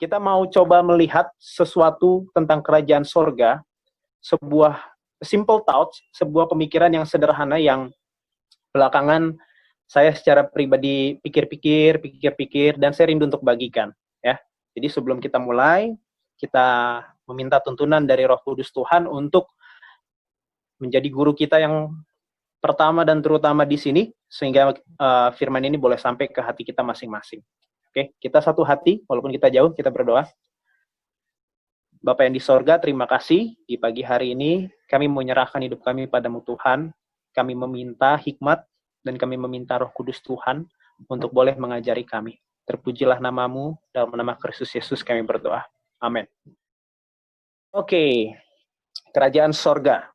kita mau coba melihat sesuatu tentang kerajaan sorga, sebuah simple thoughts, sebuah pemikiran yang sederhana yang belakangan saya secara pribadi pikir-pikir, dan saya rindu untuk bagikan. Ya. Jadi sebelum kita mulai, kita meminta tuntunan dari Roh Kudus Tuhan untuk menjadi guru kita yang pertama dan terutama di sini, sehingga firman ini boleh sampai ke hati kita masing-masing. Oke, kita satu hati, walaupun kita jauh, kita berdoa. Bapa yang di sorga, terima kasih di pagi hari ini, kami menyerahkan hidup kami padamu Tuhan, kami meminta hikmat, dan kami meminta Roh Kudus Tuhan untuk boleh mengajari kami. Terpujilah namamu, dalam nama Kristus Yesus kami berdoa. Amin. Oke, kerajaan sorga.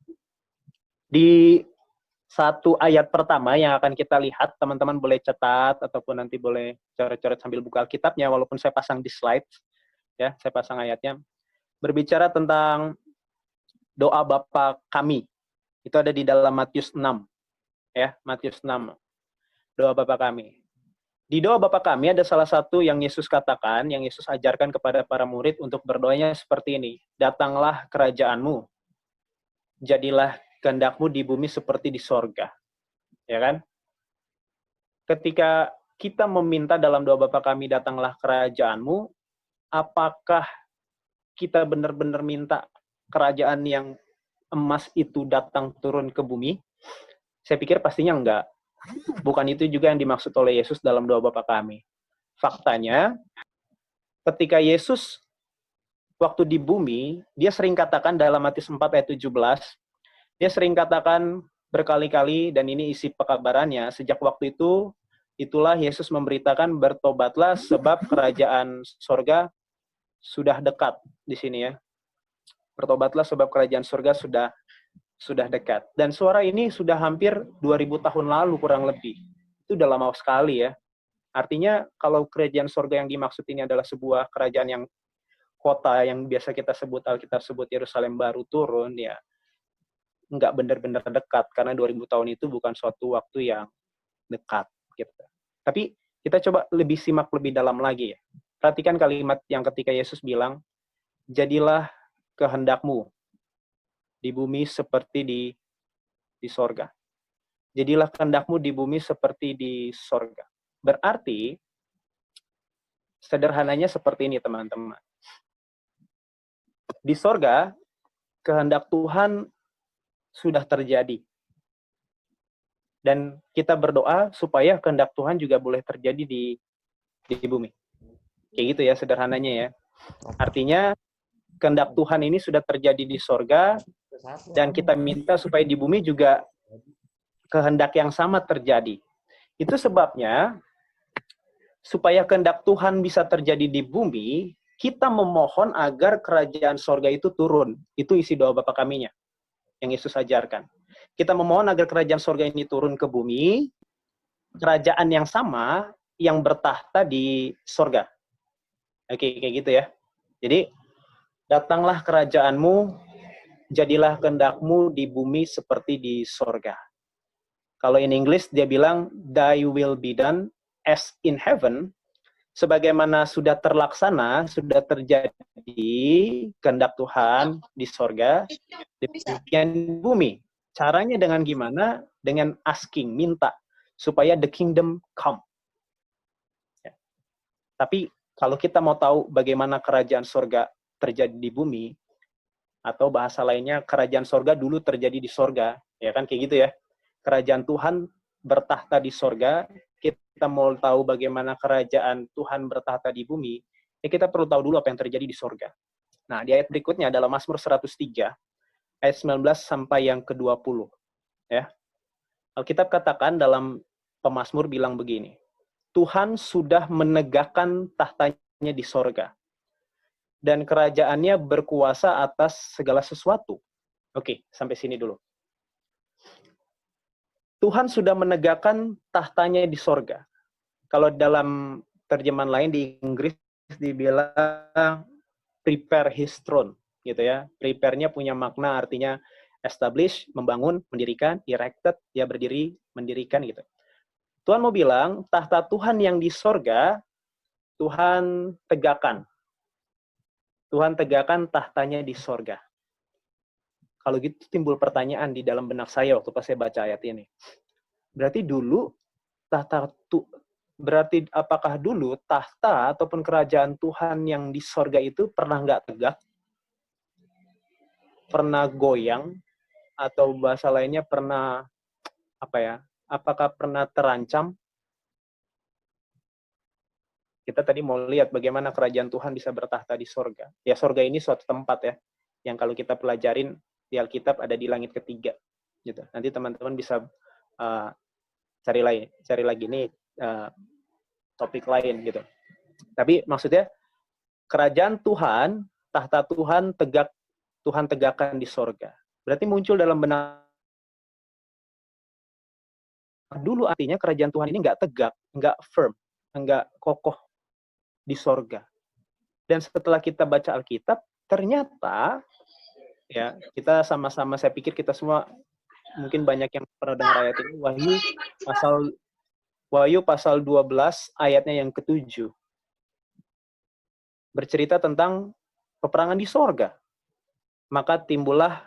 Di satu ayat pertama yang akan kita lihat, teman-teman boleh catat ataupun nanti boleh coret-coret sambil buka Alkitabnya, walaupun saya pasang di slide, ya, saya pasang ayatnya. Berbicara tentang doa Bapa kami, itu ada di dalam Matius 6, ya, Matius 6, doa Bapa kami. Di doa Bapa kami ada salah satu yang Yesus katakan, yang Yesus ajarkan kepada para murid untuk berdoanya seperti ini, datanglah kerajaanmu, jadilah kehendakmu di bumi seperti di sorga. Ya kan? Ketika kita meminta dalam doa Bapa kami, datanglah kerajaanmu, apakah kita benar-benar minta kerajaan yang emas itu datang turun ke bumi? Saya pikir pastinya enggak. Bukan itu juga yang dimaksud oleh Yesus dalam doa Bapa kami. Faktanya, ketika Yesus waktu di bumi, dia sering katakan dalam Matius 4 ayat 17, dia sering katakan berkali-kali, dan ini isi pekabarannya, sejak waktu itu, itulah Yesus memberitakan, bertobatlah sebab kerajaan sorga sudah dekat di sini ya. Bertobatlah sebab kerajaan sorga sudah dekat. Dan suara ini sudah hampir 2000 tahun lalu kurang lebih. Itu udah lama sekali ya. Artinya kalau kerajaan sorga yang dimaksud ini adalah sebuah kerajaan yang kota yang biasa kita sebut, Alkitab sebut Yerusalem baru turun, ya nggak benar-benar dekat, karena 2000 tahun itu bukan suatu waktu yang dekat. Gitu. Tapi kita coba lebih simak lebih dalam lagi ya. Perhatikan kalimat yang ketika Yesus bilang, jadilah kehendakmu di bumi seperti di sorga. Jadilah kehendakmu di bumi seperti di sorga. Berarti, sederhananya seperti ini teman-teman. Di sorga, kehendak Tuhan sudah terjadi. Dan kita berdoa supaya kehendak Tuhan juga boleh terjadi di bumi. Kayak gitu ya sederhananya ya. Artinya kehendak Tuhan ini sudah terjadi di sorga, dan kita minta supaya di bumi juga kehendak yang sama terjadi. Itu sebabnya supaya kehendak Tuhan bisa terjadi di bumi, kita memohon agar kerajaan sorga itu turun. Itu isi doa Bapa kaminya yang Yesus ajarkan. Kita memohon agar kerajaan sorga ini turun ke bumi, kerajaan yang sama yang bertahta di sorga. Oke, kayak gitu ya. Jadi, datanglah kerajaanmu, jadilah kehendakmu di bumi seperti di sorga. Kalau in English dia bilang, thy will be done as in heaven, sebagaimana sudah terlaksana, sudah terjadi kehendak Tuhan di sorga, demikian bumi. Caranya dengan gimana? Dengan asking, minta, supaya the kingdom come. Ya. Tapi kalau kita mau tahu bagaimana kerajaan sorga terjadi di bumi, atau bahasa lainnya, kerajaan sorga dulu terjadi di sorga, ya kan kayak gitu ya. Kerajaan Tuhan bertahta di sorga, kita mau tahu bagaimana kerajaan Tuhan bertahta di bumi, ya kita perlu tahu dulu apa yang terjadi di sorga. Nah, di ayat berikutnya dalam Mazmur 103, ayat 19 sampai yang ke-20. Ya. Alkitab katakan dalam pemazmur bilang begini, Tuhan sudah menegakkan tahtanya di sorga, dan kerajaannya berkuasa atas segala sesuatu. Oke, sampai sini dulu. Tuhan sudah menegakkan tahtanya di sorga. Kalau dalam terjemahan lain di Inggris dibilang prepare his throne, gitu ya. Prepare-nya punya makna artinya establish, membangun, mendirikan, erected, ya berdiri, mendirikan gitu. Tuhan mau bilang tahta Tuhan yang di sorga Tuhan tegakkan. Tuhan tegakkan tahtanya di sorga. Kalau gitu timbul pertanyaan di dalam benak saya waktu pas saya baca ayat ini. Berarti dulu berarti apakah dulu tahta ataupun kerajaan Tuhan yang di sorga itu pernah nggak tegak? Pernah goyang? Atau bahasa lainnya pernah apa ya? Apakah pernah terancam? Kita tadi mau lihat bagaimana kerajaan Tuhan bisa bertahta di sorga. Ya, sorga ini suatu tempat ya, yang kalau kita pelajarin di Alkitab ada di langit ketiga. Gitu. Nanti teman-teman bisa cari lagi nih topik lain gitu. Tapi maksudnya kerajaan Tuhan, tahta Tuhan Tuhan tegakkan di sorga. Berarti muncul dalam benak dulu artinya kerajaan Tuhan ini nggak tegak, nggak firm, nggak kokoh di sorga. Dan setelah kita baca Alkitab, ternyata ya kita sama-sama, saya pikir kita semua mungkin banyak yang pernah dengar ayat ini, Wahyu pasal 12 ayatnya yang ke-7. Bercerita tentang peperangan di sorga. Maka timbullah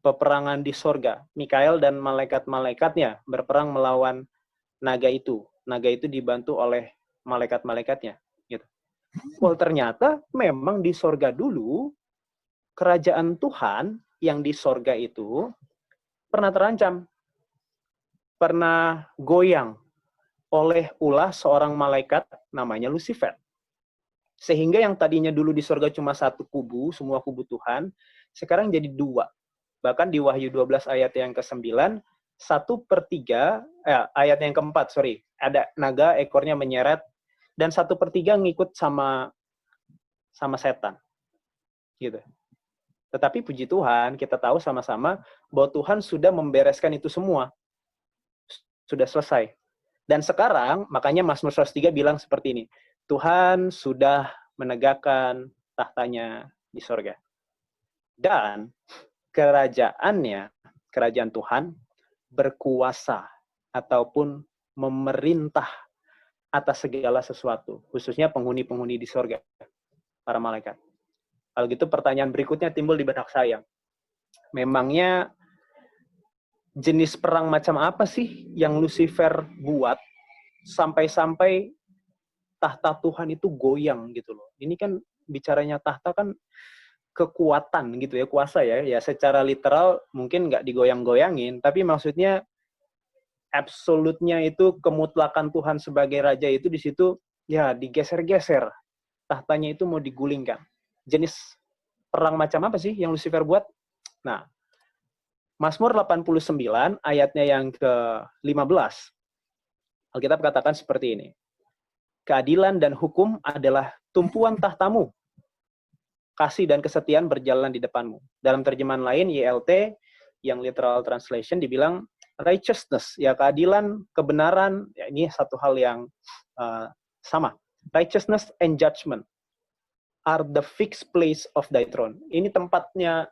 peperangan di sorga. Mikael dan malaikat-malaikatnya berperang melawan naga itu. Naga itu dibantu oleh malaikat-malaikatnya. Gitu. Well, ternyata memang di sorga dulu, kerajaan Tuhan yang di sorga itu pernah terancam, pernah goyang oleh ulah seorang malaikat namanya Lucifer. Sehingga yang tadinya dulu di sorga cuma satu kubu, semua kubu Tuhan, sekarang jadi dua. Bahkan di Wahyu 12 ayat yang ke-9, 1/3, ayat yang ke-4, ada naga ekornya menyeret, dan 1/3 ngikut sama setan. Gitu. Tetapi puji Tuhan, kita tahu sama-sama bahwa Tuhan sudah membereskan itu semua. Sudah selesai. Dan sekarang, makanya Mazmur 103 bilang seperti ini, Tuhan sudah menegakkan tahtanya di sorga. Dan kerajaan Tuhan, berkuasa ataupun memerintah atas segala sesuatu, khususnya penghuni-penghuni di sorga, para malaikat. Kalau gitu pertanyaan berikutnya timbul di benak saya. Memangnya jenis perang macam apa sih yang Lucifer buat sampai-sampai tahta Tuhan itu goyang gitu loh. Ini kan bicaranya tahta kan kekuatan gitu ya, kuasa ya. Ya secara literal mungkin nggak digoyang-goyangin, tapi maksudnya absolutnya itu kemutlakan Tuhan sebagai raja itu di situ ya digeser-geser. Tahtanya itu mau digulingkan. Jenis perang macam apa sih yang Lucifer buat? Nah, Mazmur 89 ayatnya yang ke-15. Alkitab katakan seperti ini. Keadilan dan hukum adalah tumpuan tahtamu. Kasih dan kesetiaan berjalan di depanmu. Dalam terjemahan lain, YLT, yang literal translation, dibilang righteousness, ya keadilan, kebenaran, ya ini satu hal yang sama. Righteousness and judgment are the fixed place of thy throne. Ini tempatnya,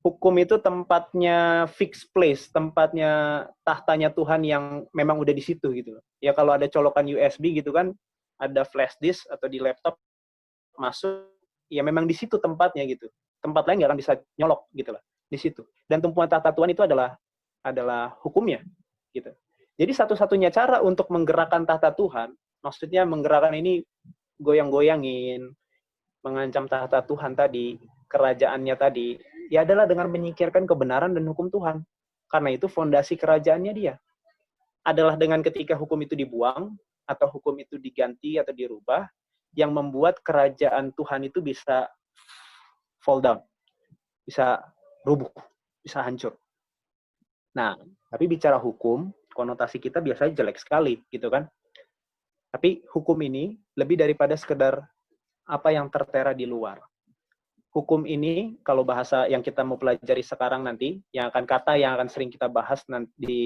hukum itu tempatnya fixed place, tempatnya tahtanya Tuhan yang memang udah di situ gitu. Ya kalau ada colokan USB gitu kan, ada flash disk atau di laptop masuk, ya memang di situ tempatnya gitu. Tempat lain nggak akan bisa nyolok gitu lah di situ. Dan tumpuan tahta Tuhan itu adalah hukumnya gitu. Jadi satu-satunya cara untuk menggerakkan tahta Tuhan, maksudnya menggerakkan ini goyang-goyangin, mengancam tahta Tuhan tadi, kerajaannya tadi, ya adalah dengan menyingkirkan kebenaran dan hukum Tuhan. Karena itu fondasi kerajaannya dia. Adalah dengan ketika hukum itu dibuang, atau hukum itu diganti atau dirubah, yang membuat kerajaan Tuhan itu bisa fall down, bisa rubuh, bisa hancur. Nah, tapi bicara hukum, konotasi kita biasanya jelek sekali, gitu kan? Tapi hukum ini lebih daripada sekedar apa yang tertera di luar. Hukum ini, kalau bahasa yang kita mau pelajari sekarang nanti, yang akan sering kita bahas nanti di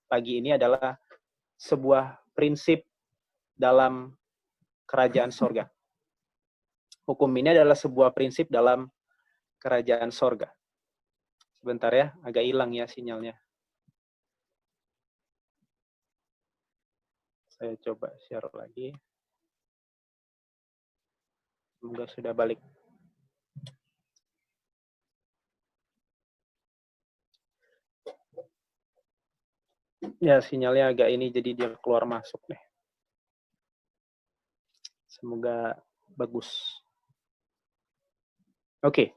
pagi ini adalah sebuah prinsip dalam kerajaan sorga. Hukum ini adalah sebuah prinsip dalam kerajaan sorga. Sebentar ya, agak hilang ya sinyalnya. Saya coba share lagi. Semoga sudah balik. Ya, sinyalnya agak ini, jadi dia keluar masuk deh. Semoga bagus. Oke.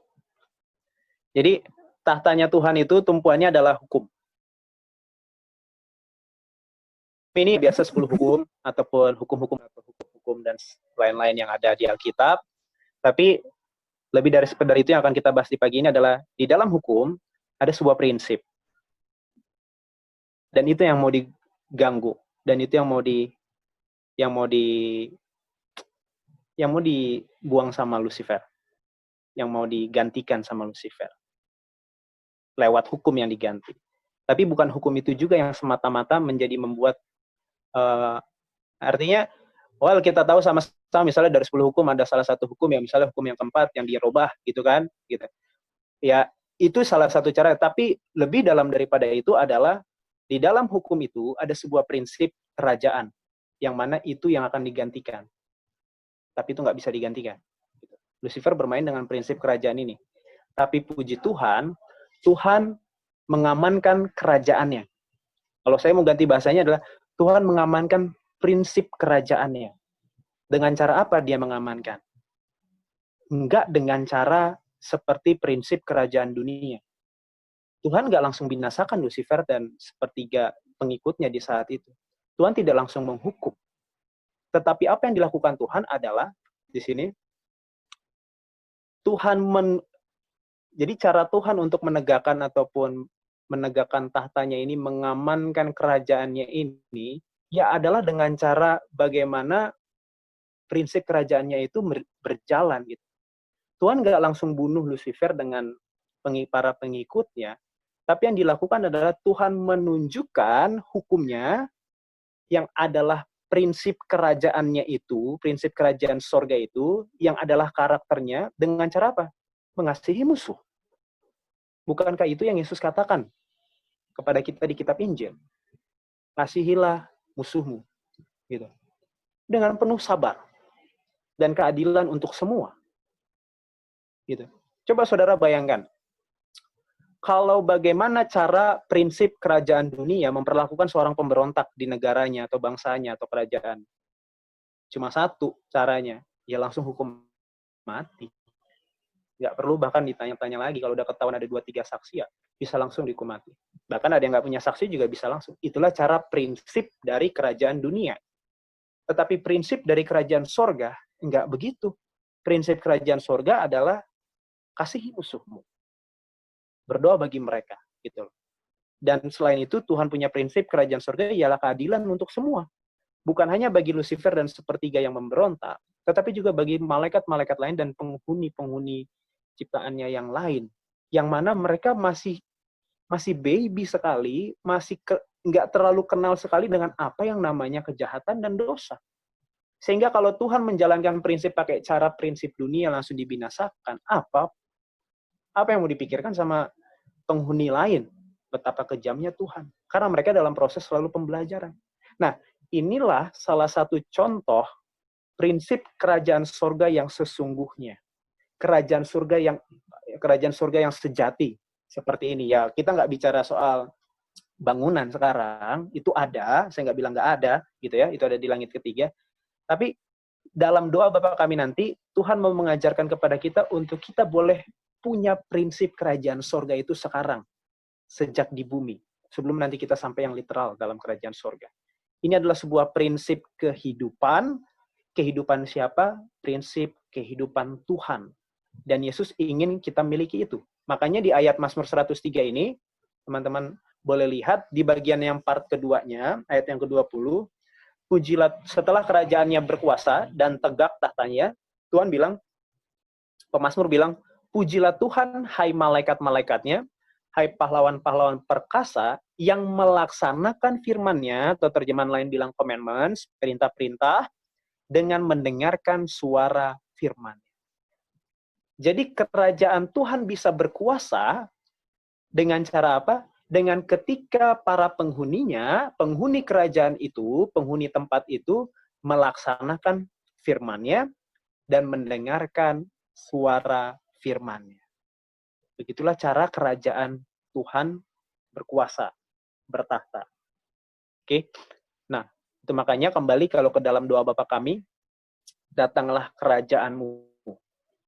Jadi, tahtanya Tuhan itu tumpuannya adalah hukum. Ini biasa 10 hukum, ataupun hukum-hukum dan lain-lain yang ada di Alkitab. Tapi, lebih dari sekedar itu yang akan kita bahas di pagi ini adalah, di dalam hukum, ada sebuah prinsip. Dan itu yang mau diganggu. Dan itu yang mau dibuang sama Lucifer. Yang mau digantikan sama Lucifer. Lewat hukum yang diganti. Tapi bukan hukum itu juga yang semata-mata menjadi membuat artinya, kita tahu sama-sama misalnya dari 10 hukum ada salah satu hukum yang misalnya hukum yang keempat yang dirubah gitu kan, gitu. Ya, itu salah satu cara, tapi lebih dalam daripada itu adalah di dalam hukum itu ada sebuah prinsip kerajaan yang mana itu yang akan digantikan. Tapi itu nggak bisa digantikan. Lucifer bermain dengan prinsip kerajaan ini. Tapi puji Tuhan, Tuhan mengamankan kerajaannya. Kalau saya mau ganti bahasanya adalah Tuhan mengamankan prinsip kerajaannya. Dengan cara apa dia mengamankan? Enggak dengan cara seperti prinsip kerajaan dunia. Tuhan nggak langsung binasakan Lucifer dan sepertiga pengikutnya di saat itu. Tuhan tidak langsung menghukum. Tetapi apa yang dilakukan Tuhan adalah, di sini, jadi cara Tuhan untuk menegakkan ataupun menegakkan tahtanya ini, mengamankan kerajaannya ini, ya adalah dengan cara bagaimana prinsip kerajaannya itu berjalan gitu. Tuhan nggak langsung bunuh Lucifer dengan para pengikutnya, tapi yang dilakukan adalah Tuhan menunjukkan hukumnya yang adalah prinsip kerajaannya itu, prinsip kerajaan sorga itu, yang adalah karakternya dengan cara apa? Mengasihi musuh. Bukankah itu yang Yesus katakan kepada kita di kitab Injil? Kasihilah musuhmu. Gitu. Dengan penuh sabar dan keadilan untuk semua. Gitu. Coba saudara bayangkan, kalau bagaimana cara prinsip kerajaan dunia memperlakukan seorang pemberontak di negaranya atau bangsanya atau kerajaan. Cuma satu caranya, ya langsung hukum mati. Nggak perlu bahkan ditanya-tanya lagi, kalau udah ketahuan ada 2-3 saksi ya, bisa langsung dihukum mati. Bahkan ada yang nggak punya saksi juga bisa langsung. Itulah cara prinsip dari kerajaan dunia. Tetapi prinsip dari kerajaan sorga, nggak begitu. Prinsip kerajaan sorga adalah kasihi musuhmu. Berdoa bagi mereka. Gitu. Dan selain itu, Tuhan punya prinsip kerajaan sorga ialah keadilan untuk semua. Bukan hanya bagi Lucifer dan sepertiga yang memberontak, tetapi juga bagi malaikat-malaikat lain dan penghuni-penghuni ciptaannya yang lain. Yang mana mereka masih baby sekali, masih nggak terlalu kenal sekali dengan apa yang namanya kejahatan dan dosa. Sehingga kalau Tuhan menjalankan prinsip pakai cara prinsip dunia langsung dibinasakan, apa yang mau dipikirkan sama penghuni lain? Betapa kejamnya Tuhan. Karena mereka dalam proses selalu pembelajaran. Nah, inilah salah satu contoh prinsip kerajaan surga yang sesungguhnya. Kerajaan surga yang sejati. Seperti ini ya. Kita nggak bicara soal bangunan sekarang, itu ada, saya nggak bilang nggak ada, gitu ya, itu ada di langit ketiga. Tapi dalam doa Bapa kami nanti, Tuhan mau mengajarkan kepada kita untuk kita boleh punya prinsip kerajaan surga itu sekarang, sejak di bumi, sebelum nanti kita sampai yang literal dalam kerajaan surga. Ini adalah sebuah prinsip kehidupan siapa? Prinsip kehidupan Tuhan. Dan Yesus ingin kita miliki itu. Makanya di ayat Mazmur 103 ini, teman-teman boleh lihat di bagian yang part keduanya, ayat yang ke-20, pujilah setelah kerajaannya berkuasa dan tegak tahtanya, Tuhan bilang, pemazmur bilang, pujilah Tuhan, hai malaikat-malaikatnya, hai pahlawan-pahlawan perkasa yang melaksanakan firman-Nya, atau terjemahan lain bilang commandments, perintah-perintah, dengan mendengarkan suara firman. Jadi kerajaan Tuhan bisa berkuasa dengan cara apa? Dengan ketika para penghuninya, penghuni kerajaan itu, penghuni tempat itu, melaksanakan firman-Nya dan mendengarkan suara firman-Nya. Begitulah cara kerajaan Tuhan berkuasa, bertahta. Oke. Nah, itu makanya kembali kalau ke dalam doa Bapa kami, datanglah kerajaan-Mu.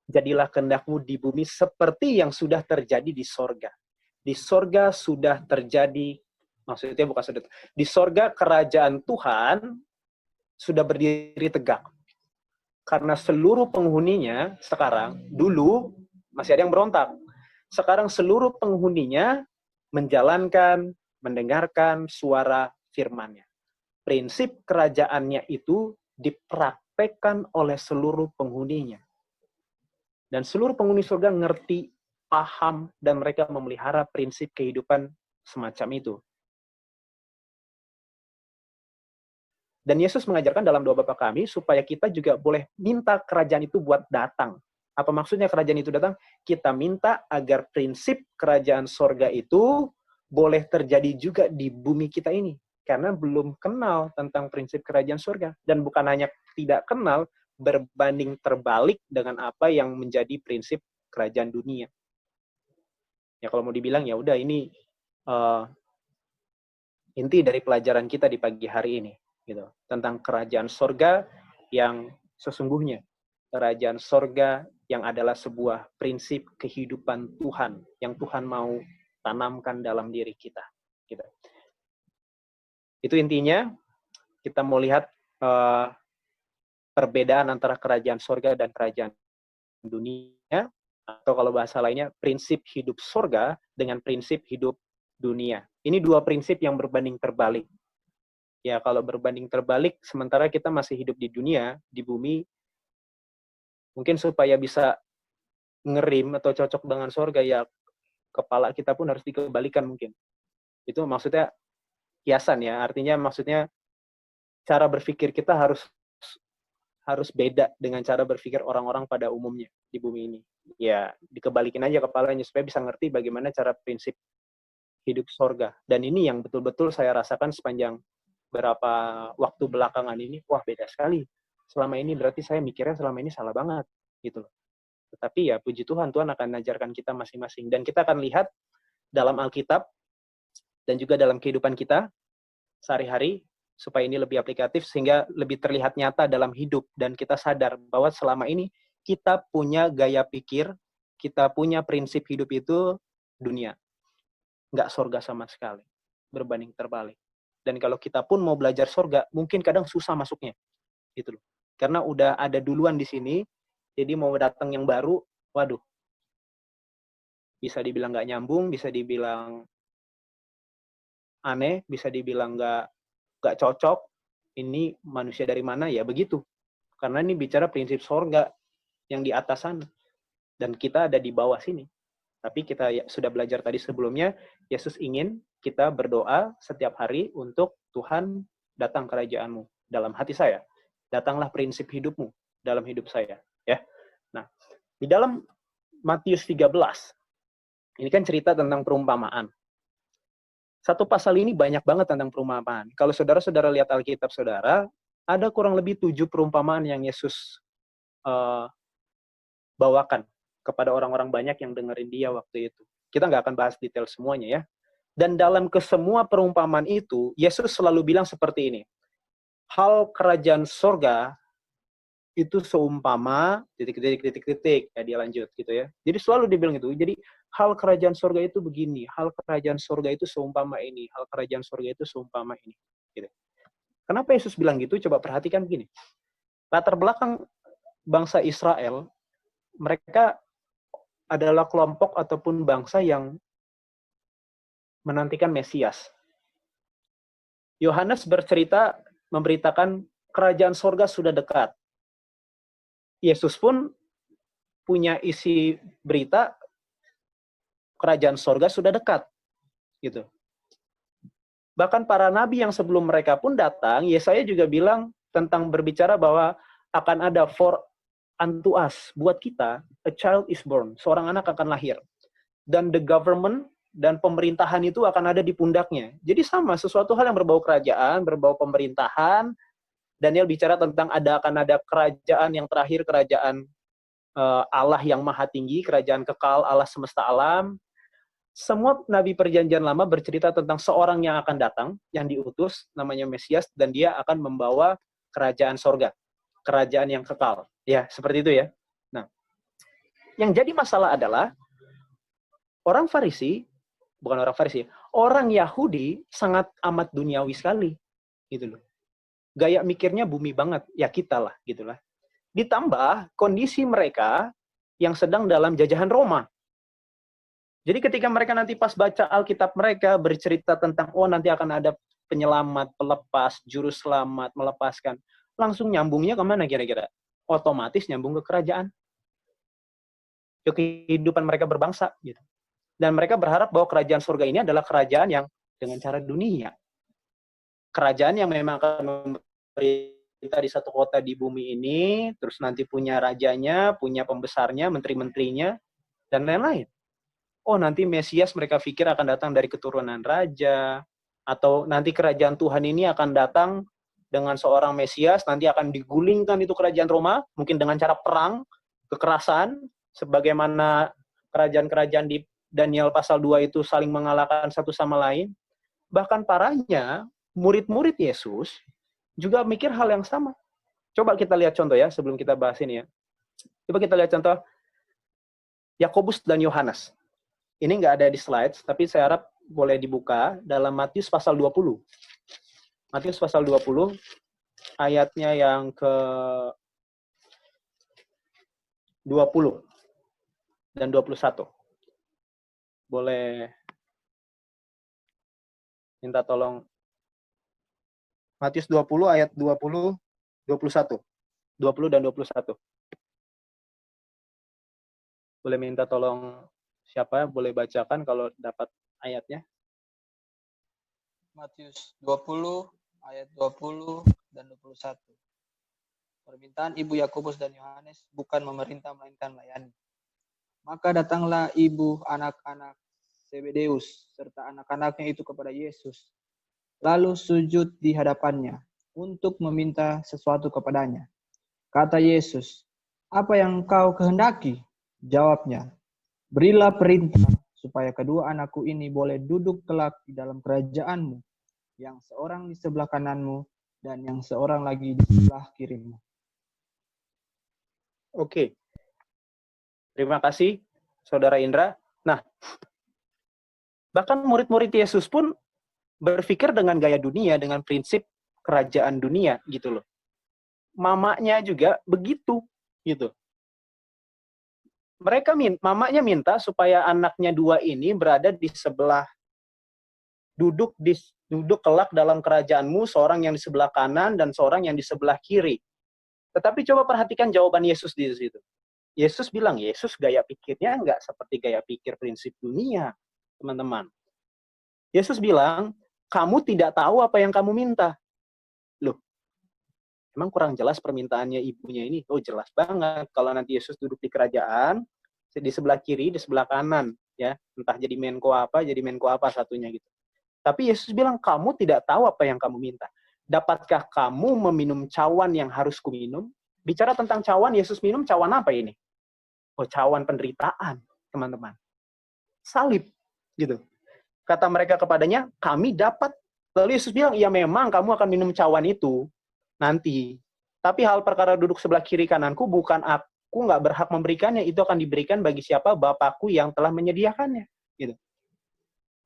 Jadilah kehendak-Mu di bumi seperti yang sudah terjadi di sorga. Di sorga sudah terjadi, maksudnya bukan sudah, di sorga kerajaan Tuhan sudah berdiri tegak. Karena seluruh penghuninya sekarang, dulu masih ada yang berontak. Sekarang seluruh penghuninya menjalankan, mendengarkan suara firman-Nya. Prinsip kerajaannya itu dipraktekkan oleh seluruh penghuninya. Dan seluruh penghuni surga ngerti, paham, dan mereka memelihara prinsip kehidupan semacam itu. Dan Yesus mengajarkan dalam doa Bapa kami supaya kita juga boleh minta kerajaan itu buat datang. Apa maksudnya kerajaan itu datang? Kita minta agar prinsip kerajaan sorga itu boleh terjadi juga di bumi kita ini. Karena belum kenal tentang prinsip kerajaan sorga. Dan bukan hanya tidak kenal, berbanding terbalik dengan apa yang menjadi prinsip kerajaan dunia. Ya kalau mau dibilang, ya udah ini inti dari pelajaran kita di pagi hari ini. Gitu, tentang kerajaan sorga yang sesungguhnya. Kerajaan sorga yang adalah sebuah prinsip kehidupan Tuhan, yang Tuhan mau tanamkan dalam diri kita. Gitu. Itu intinya, kita mau lihat perbedaan antara kerajaan sorga dan kerajaan dunia, atau kalau bahasa lainnya, prinsip hidup sorga dengan prinsip hidup dunia. Ini dua prinsip yang berbanding terbalik. Ya, kalau berbanding terbalik, sementara kita masih hidup di dunia, di bumi, mungkin supaya bisa ngerim atau cocok dengan sorga, ya kepala kita pun harus dikembalikan mungkin. Itu maksudnya kiasan ya, artinya maksudnya cara berpikir kita harus beda dengan cara berpikir orang-orang pada umumnya di bumi ini. Ya, dikebalikin aja kepalanya supaya bisa ngerti bagaimana cara prinsip hidup sorga. Dan ini yang betul-betul saya rasakan sepanjang berapa waktu belakangan ini, wah beda sekali. Selama ini berarti saya mikirnya selama ini salah banget, gitu loh. Tetapi ya puji Tuhan, Tuhan akan mengajarkan kita masing-masing. Dan kita akan lihat dalam Alkitab dan juga dalam kehidupan kita sehari-hari, supaya ini lebih aplikatif, sehingga lebih terlihat nyata dalam hidup. Dan kita sadar bahwa selama ini kita punya gaya pikir, kita punya prinsip hidup itu dunia. Nggak sorga sama sekali. Berbanding terbalik. Dan kalau kita pun mau belajar sorga, mungkin kadang susah masuknya. Gitu loh. Karena udah ada duluan di sini, jadi mau datang yang baru, waduh. Bisa dibilang nggak nyambung, bisa dibilang aneh, bisa dibilang nggak cocok. Ini manusia dari mana? Ya begitu. Karena ini bicara prinsip sorga yang di atas sana. Dan kita ada di bawah sini. Tapi kita sudah belajar tadi sebelumnya, Yesus ingin kita berdoa setiap hari untuk Tuhan, datang kerajaan-Mu dalam hati saya. Datanglah prinsip hidup-Mu dalam hidup saya. Ya. Nah, di dalam Matius 13, ini kan cerita tentang perumpamaan. Satu pasal ini banyak banget tentang perumpamaan. Kalau saudara-saudara lihat Alkitab saudara, ada kurang lebih 7 perumpamaan yang Yesus bawakan kepada orang-orang banyak yang dengerin dia waktu itu. Kita nggak akan bahas detail semuanya ya. Dan dalam kesemua perumpamaan itu, Yesus selalu bilang seperti ini. Hal kerajaan sorga itu seumpama, titik-titik, ya dia lanjut gitu ya. Jadi selalu dibilang itu. Jadi hal kerajaan sorga itu begini, hal kerajaan sorga itu seumpama ini, hal kerajaan sorga itu seumpama ini. Gitu. Kenapa Yesus bilang gitu? Coba perhatikan begini. Latar belakang bangsa Israel, mereka adalah kelompok ataupun bangsa yang menantikan Mesias. Yohanes bercerita, memberitakan kerajaan sorga sudah dekat. Yesus pun punya isi berita, kerajaan sorga sudah dekat. Gitu. Bahkan para nabi yang sebelum mereka pun datang, Yesaya juga bilang tentang berbicara bahwa akan ada for unto us, buat kita, a child is born, seorang anak akan lahir. Dan the government dan pemerintahan itu akan ada di pundaknya. Jadi sama, sesuatu hal yang berbau kerajaan, berbau pemerintahan. Daniel bicara tentang akan ada kerajaan yang terakhir, kerajaan Allah yang maha tinggi, kerajaan kekal Allah semesta alam. Semua nabi perjanjian lama bercerita tentang seorang yang akan datang, yang diutus, namanya Mesias, dan dia akan membawa kerajaan sorga, kerajaan yang kekal. Ya, seperti itu ya. Nah, yang jadi masalah adalah orang Farisi, bukan orang Farisi, orang Yahudi sangat amat duniawi sekali, gitu loh. Gaya mikirnya bumi banget, ya kita lah, gitulah. Ditambah kondisi mereka yang sedang dalam jajahan Roma. Jadi ketika mereka nanti pas baca Alkitab mereka bercerita tentang, oh nanti akan ada penyelamat, pelepas, juru selamat, melepaskan. Langsung nyambungnya kemana kira-kira? Otomatis nyambung ke kerajaan. Ke kehidupan mereka berbangsa. Gitu. Dan mereka berharap bahwa kerajaan surga ini adalah kerajaan yang dengan cara dunia. Kerajaan yang memang akan memerintah di satu kota di bumi ini, terus nanti punya rajanya, punya pembesarnya, menteri-menterinya, dan lain-lain. Oh, nanti Mesias mereka pikir akan datang dari keturunan raja, atau nanti kerajaan Tuhan ini akan datang dengan seorang Mesias, nanti akan digulingkan itu kerajaan Roma, mungkin dengan cara perang, kekerasan, sebagaimana kerajaan-kerajaan di Daniel pasal 2 itu saling mengalahkan satu sama lain. Bahkan parahnya, murid-murid Yesus juga mikir hal yang sama. Coba kita lihat contoh ya, sebelum kita bahas ini ya. Coba kita lihat contoh Yakobus dan Yohanes. Ini nggak ada di slides, tapi saya harap boleh dibuka dalam Matius pasal 20. Matius pasal 20, ayatnya yang ke 20 dan 21. Boleh minta tolong. Matius 20 ayat 20, 21. 20 dan 21. Boleh minta tolong siapa boleh bacakan kalau dapat ayatnya? Matius 20 ayat 20 dan 21. Permintaan ibu Yakobus dan Yohanes bukan memerintah melainkan melayani. Maka datanglah ibu anak-anak Zebedeus serta anak-anaknya itu kepada Yesus, lalu sujud di hadapannya untuk meminta sesuatu kepadanya. Kata Yesus, "Apa yang kau kehendaki?" Jawabnya, "Berilah perintah supaya kedua anakku ini boleh duduk kelak di dalam kerajaanmu, yang seorang di sebelah kananmu dan yang seorang lagi di sebelah kirimu." Oke. Terima kasih, Saudara Indra. Nah, bahkan murid-murid Yesus pun berpikir dengan gaya dunia, dengan prinsip kerajaan dunia, gitu loh. Mamanya juga begitu, gitu. Mamanya minta supaya anaknya dua ini berada di sebelah, duduk kelak dalam kerajaanmu, seorang yang di sebelah kanan dan seorang yang di sebelah kiri. Tetapi coba perhatikan jawaban Yesus di situ. Yesus bilang, Yesus gaya pikirnya nggak seperti gaya pikir prinsip dunia, teman-teman. Yesus bilang, kamu tidak tahu apa yang kamu minta. Loh, emang kurang jelas permintaannya ibunya ini? Oh, jelas banget. Kalau nanti Yesus duduk di kerajaan, di sebelah kiri, di sebelah kanan, ya, entah jadi Menko apa satunya gitu. Tapi Yesus bilang, kamu tidak tahu apa yang kamu minta. Dapatkah kamu meminum cawan yang harus kuminum? Bicara tentang cawan, Yesus minum cawan apa ini? Oh, cawan penderitaan, teman-teman. Salib, gitu. Kata mereka kepadanya, kami dapat. Lalu Yesus bilang, ya memang kamu akan minum cawan itu nanti. Tapi hal perkara duduk sebelah kiri kananku, bukan aku nggak berhak memberikannya. Itu akan diberikan bagi siapa? Bapakku yang telah menyediakannya. Gitu.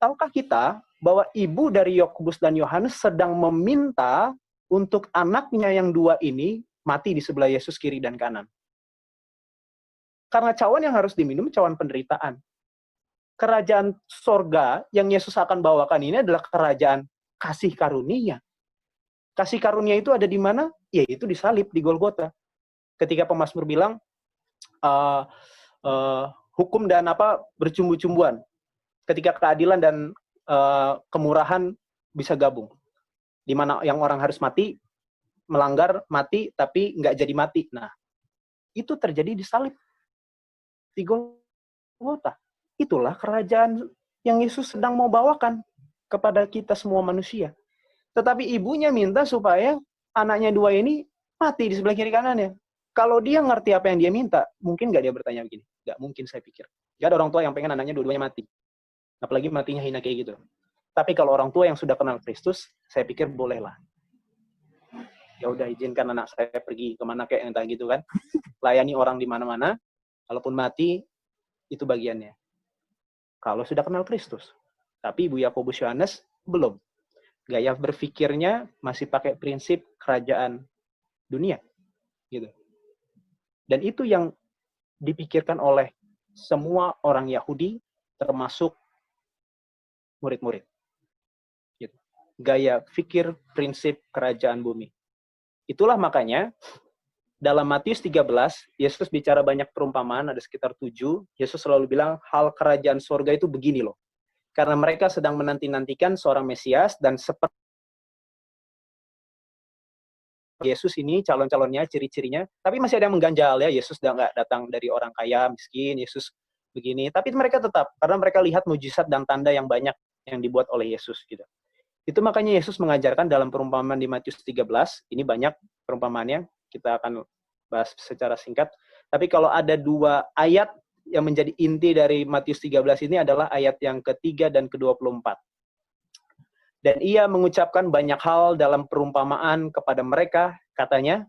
Tahukah kita bahwa ibu dari Yakobus dan Yohanes sedang meminta untuk anaknya yang dua ini mati di sebelah Yesus kiri dan kanan? Karena cawan yang harus diminum, cawan penderitaan. Kerajaan sorga yang Yesus akan bawakan ini adalah kerajaan kasih karunia. Kasih karunia itu ada di mana? Yaitu di salib, di Golgota. Ketika pemazmur bilang, hukum dan apa bercumbu-cumbuan. Ketika keadilan dan kemurahan bisa gabung. Di mana yang orang harus mati, melanggar, mati, tapi nggak jadi mati. Nah, itu terjadi di salib. Di Golgota. Itulah kerajaan yang Yesus sedang mau bawakan kepada kita semua manusia. Tetapi ibunya minta supaya anaknya dua ini mati di sebelah kiri kanannya. Kalau dia ngerti apa yang dia minta, mungkin nggak dia bertanya begini? Nggak mungkin, saya pikir. Nggak ada orang tua yang pengen anaknya dua-duanya mati. Apalagi matinya hina kayak gitu. Tapi kalau orang tua yang sudah kenal Kristus, saya pikir bolehlah. Ya udah, izinkan anak saya pergi kemana kayak entah gitu kan. Layani orang di mana-mana, kalaupun mati, itu bagiannya. Kalau sudah kenal Kristus. Tapi Ibu Yakobus Yohanes belum. Gaya berpikirnya masih pakai prinsip kerajaan dunia. Gitu. Dan itu yang dipikirkan oleh semua orang Yahudi, termasuk murid-murid. Gitu. Gaya pikir prinsip kerajaan bumi. Itulah makanya dalam Matius 13, Yesus bicara banyak perumpamaan, ada sekitar 7. Yesus selalu bilang, hal kerajaan surga itu begini loh. Karena mereka sedang menanti-nantikan seorang Mesias, dan seperti Yesus ini, calon-calonnya, ciri-cirinya, tapi masih ada yang mengganjal ya, Yesus nggak datang dari orang kaya, miskin, Yesus begini. Tapi mereka tetap, karena mereka lihat mujizat dan tanda yang banyak yang dibuat oleh Yesus. Gitu. Itu makanya Yesus mengajarkan dalam perumpamaan di Matius 13, ini banyak perumpamaannya, kita akan bahas secara singkat. Tapi kalau ada 2 ayat yang menjadi inti dari Matius 13 ini adalah ayat yang ke-3 dan ke-24. Dan ia mengucapkan banyak hal dalam perumpamaan kepada mereka, katanya,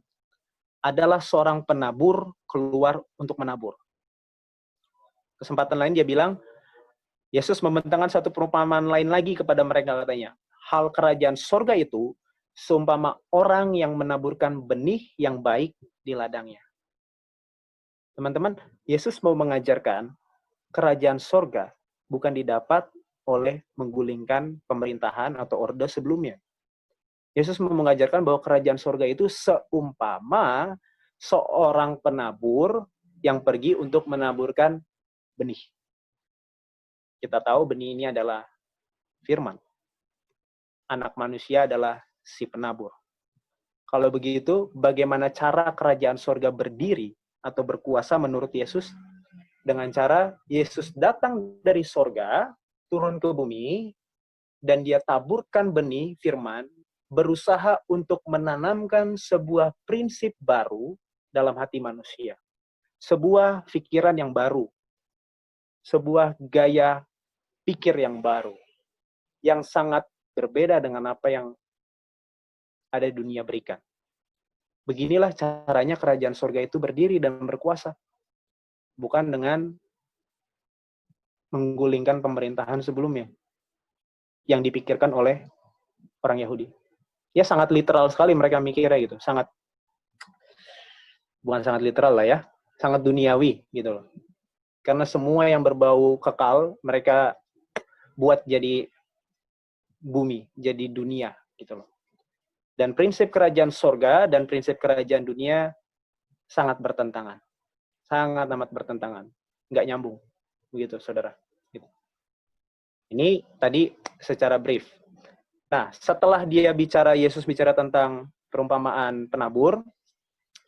adalah seorang penabur keluar untuk menabur. Kesempatan lain dia bilang, Yesus membentangkan satu perumpamaan lain lagi kepada mereka, katanya. Hal kerajaan sorga itu seumpama orang yang menaburkan benih yang baik di ladangnya. Teman-teman, Yesus mau mengajarkan kerajaan sorga bukan didapat oleh menggulingkan pemerintahan atau orde sebelumnya. Yesus mau mengajarkan bahwa kerajaan sorga itu seumpama seorang penabur yang pergi untuk menaburkan benih. Kita tahu benih ini adalah firman. Anak manusia adalah si penabur. Kalau begitu, bagaimana cara kerajaan sorga berdiri atau berkuasa menurut Yesus? Dengan cara Yesus datang dari sorga, turun ke bumi, dan dia taburkan benih firman, berusaha untuk menanamkan sebuah prinsip baru dalam hati manusia. Sebuah pikiran yang baru. Sebuah gaya pikir yang baru. Yang sangat berbeda dengan apa yang ada di dunia berikan. Beginilah caranya kerajaan surga itu berdiri dan berkuasa. Bukan dengan menggulingkan pemerintahan sebelumnya yang dipikirkan oleh orang Yahudi. Ya sangat literal sekali mereka mikirnya gitu, bukan sangat literal lah ya, sangat duniawi gitu loh. Karena semua yang berbau kekal mereka buat jadi bumi, jadi dunia gitu loh. Dan prinsip kerajaan sorga dan prinsip kerajaan dunia sangat bertentangan, sangat amat bertentangan, nggak nyambung, begitu saudara. Gitu. Ini tadi secara brief. Nah, setelah Yesus bicara tentang perumpamaan penabur,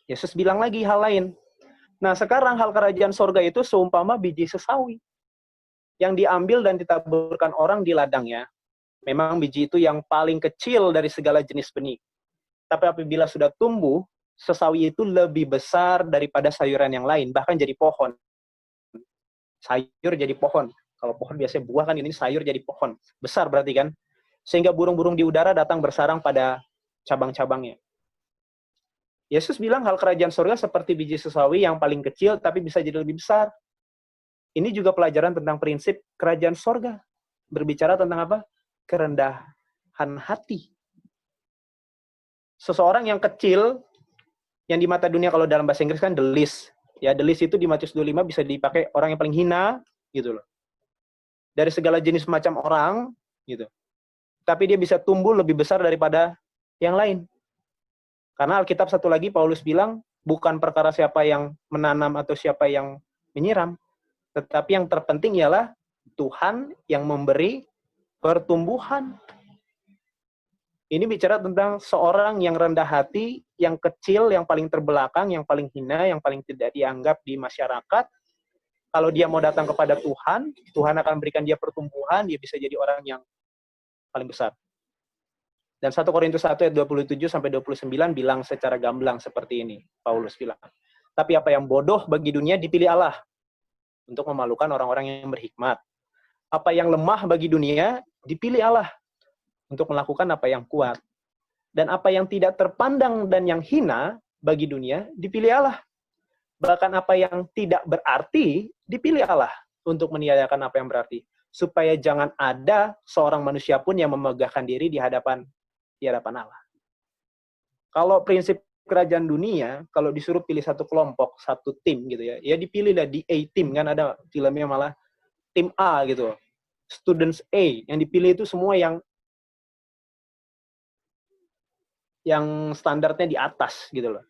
Yesus bilang lagi hal lain. Nah, sekarang hal kerajaan sorga itu seumpama biji sesawi yang diambil dan ditaburkan orang di ladangnya. Memang biji itu yang paling kecil dari segala jenis benih. Tapi apabila sudah tumbuh, sesawi itu lebih besar daripada sayuran yang lain, bahkan jadi pohon. Sayur jadi pohon. Kalau pohon biasanya buah kan, ini sayur jadi pohon. Besar berarti kan? Sehingga burung-burung di udara datang bersarang pada cabang-cabangnya. Yesus bilang hal kerajaan surga seperti biji sesawi yang paling kecil tapi bisa jadi lebih besar. Ini juga pelajaran tentang prinsip kerajaan surga. Berbicara tentang apa? Kerendahan hati. Seseorang yang kecil, yang di mata dunia kalau dalam bahasa Inggris kan the least. Ya, the least itu di Matius 25 bisa dipakai orang yang paling hina, gitu loh. Dari segala jenis macam orang, gitu. Tapi dia bisa tumbuh lebih besar daripada yang lain. Karena Alkitab satu lagi, Paulus bilang, bukan perkara siapa yang menanam atau siapa yang menyiram. Tetapi yang terpenting ialah Tuhan yang memberi pertumbuhan. Ini bicara tentang seorang yang rendah hati, yang kecil, yang paling terbelakang, yang paling hina, yang paling tidak dianggap di masyarakat. Kalau dia mau datang kepada Tuhan, Tuhan akan berikan dia pertumbuhan, dia bisa jadi orang yang paling besar. Dan 1 Korintus 1 ayat 27-29 bilang secara gamblang seperti ini. Paulus bilang, tapi apa yang bodoh bagi dunia dipilih Allah untuk memalukan orang-orang yang berhikmat. Apa yang lemah bagi dunia, dipilih Allah untuk melakukan apa yang kuat. Dan apa yang tidak terpandang dan yang hina bagi dunia, dipilih Allah. Bahkan apa yang tidak berarti, dipilih Allah untuk meniadakan apa yang berarti. Supaya jangan ada seorang manusia pun yang memegahkan diri di hadapan Allah. Kalau prinsip kerajaan dunia, kalau disuruh pilih satu kelompok, satu tim gitu ya, ya dipilih lah di A team, kan ada filmnya malah tim A gitu. Students A, yang dipilih itu semua yang standarnya di atas gitu loh.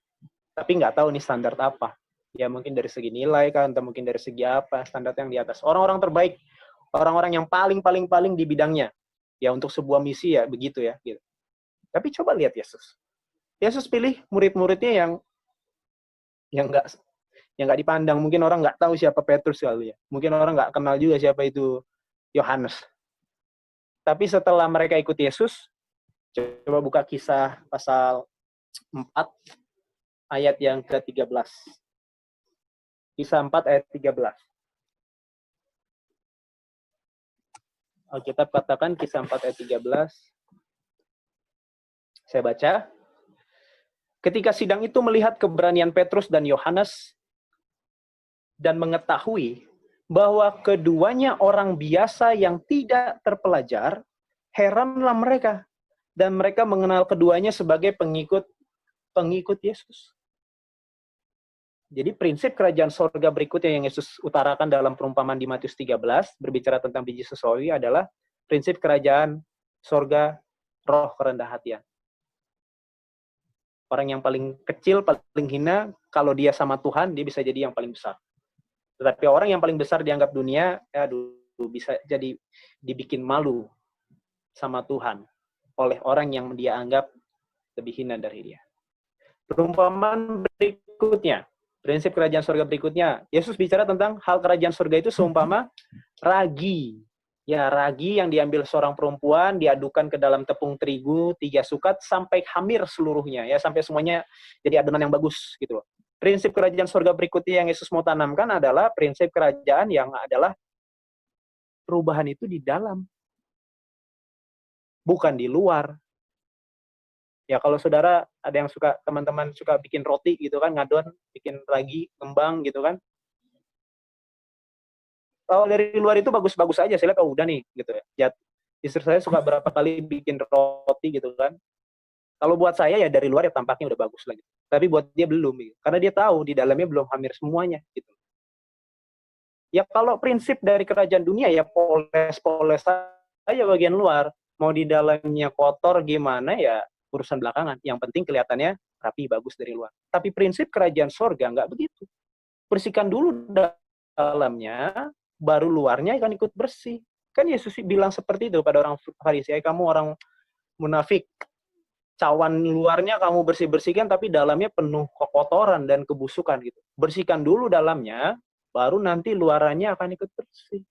Tapi nggak tahu nih standar apa. Ya mungkin dari segi nilai kan, atau mungkin dari segi apa, standar yang di atas. Orang-orang terbaik, orang-orang yang paling di bidangnya. Ya untuk sebuah misi ya begitu ya. Gitu. Tapi coba lihat Yesus. Yesus pilih murid-muridnya yang nggak dipandang. Mungkin orang nggak tahu siapa Petrus kali ya. Mungkin orang nggak kenal juga siapa itu Yohanes. Tapi setelah mereka ikut Yesus, coba buka Kisah pasal 4 ayat yang ke-13. Kisah 4 ayat 13. Alkitab katakan Kisah 4 ayat 13. Saya baca. Ketika sidang itu melihat keberanian Petrus dan Yohanes dan mengetahui bahwa keduanya orang biasa yang tidak terpelajar, heranlah mereka. Dan mereka mengenal keduanya sebagai pengikut Yesus. Jadi prinsip kerajaan sorga berikutnya yang Yesus utarakan dalam perumpamaan di Matius 13, berbicara tentang biji sesawi adalah prinsip kerajaan sorga roh kerendah hatian. Orang yang paling kecil, paling hina, kalau dia sama Tuhan, dia bisa jadi yang paling besar. Tetapi orang yang paling besar dianggap dunia, bisa jadi dibikin malu sama Tuhan oleh orang yang dia anggap lebih hina dari dia. Perumpamaan berikutnya, prinsip kerajaan surga berikutnya, Yesus bicara tentang hal kerajaan surga itu seumpama ragi. Ya, ragi yang diambil seorang perempuan, diadukan ke dalam tepung terigu, 3 sukat, sampai hamir seluruhnya, ya sampai semuanya jadi adonan yang bagus, gitu loh. Prinsip kerajaan surga berikutnya yang Yesus mau tanamkan adalah prinsip kerajaan yang adalah perubahan itu di dalam, bukan di luar. Ya kalau saudara ada yang teman-teman suka bikin roti gitu kan, ngadon, bikin ragi, ngembang gitu kan. Kalau dari luar itu bagus-bagus aja, saya lihat udah nih gitu ya. Istri saya suka berapa kali bikin roti gitu kan. Kalau buat saya ya dari luar ya tampaknya udah bagus lagi. Tapi buat dia belum gitu. Karena dia tahu di dalamnya belum hamir semuanya gitu. Ya kalau prinsip dari kerajaan dunia ya poles-poles aja bagian luar. Mau di dalamnya kotor gimana ya urusan belakangan. Yang penting kelihatannya rapi, bagus dari luar. Tapi prinsip kerajaan sorga nggak begitu. Bersihkan dulu dalamnya, baru luarnya akan ikut bersih. Kan Yesus bilang seperti itu pada orang Farisi. Kamu orang munafik. Cawan luarnya kamu bersih-bersihkan, tapi dalamnya penuh kekotoran dan kebusukan. Gitu. Bersihkan dulu dalamnya, baru nanti luarannya akan ikut bersih.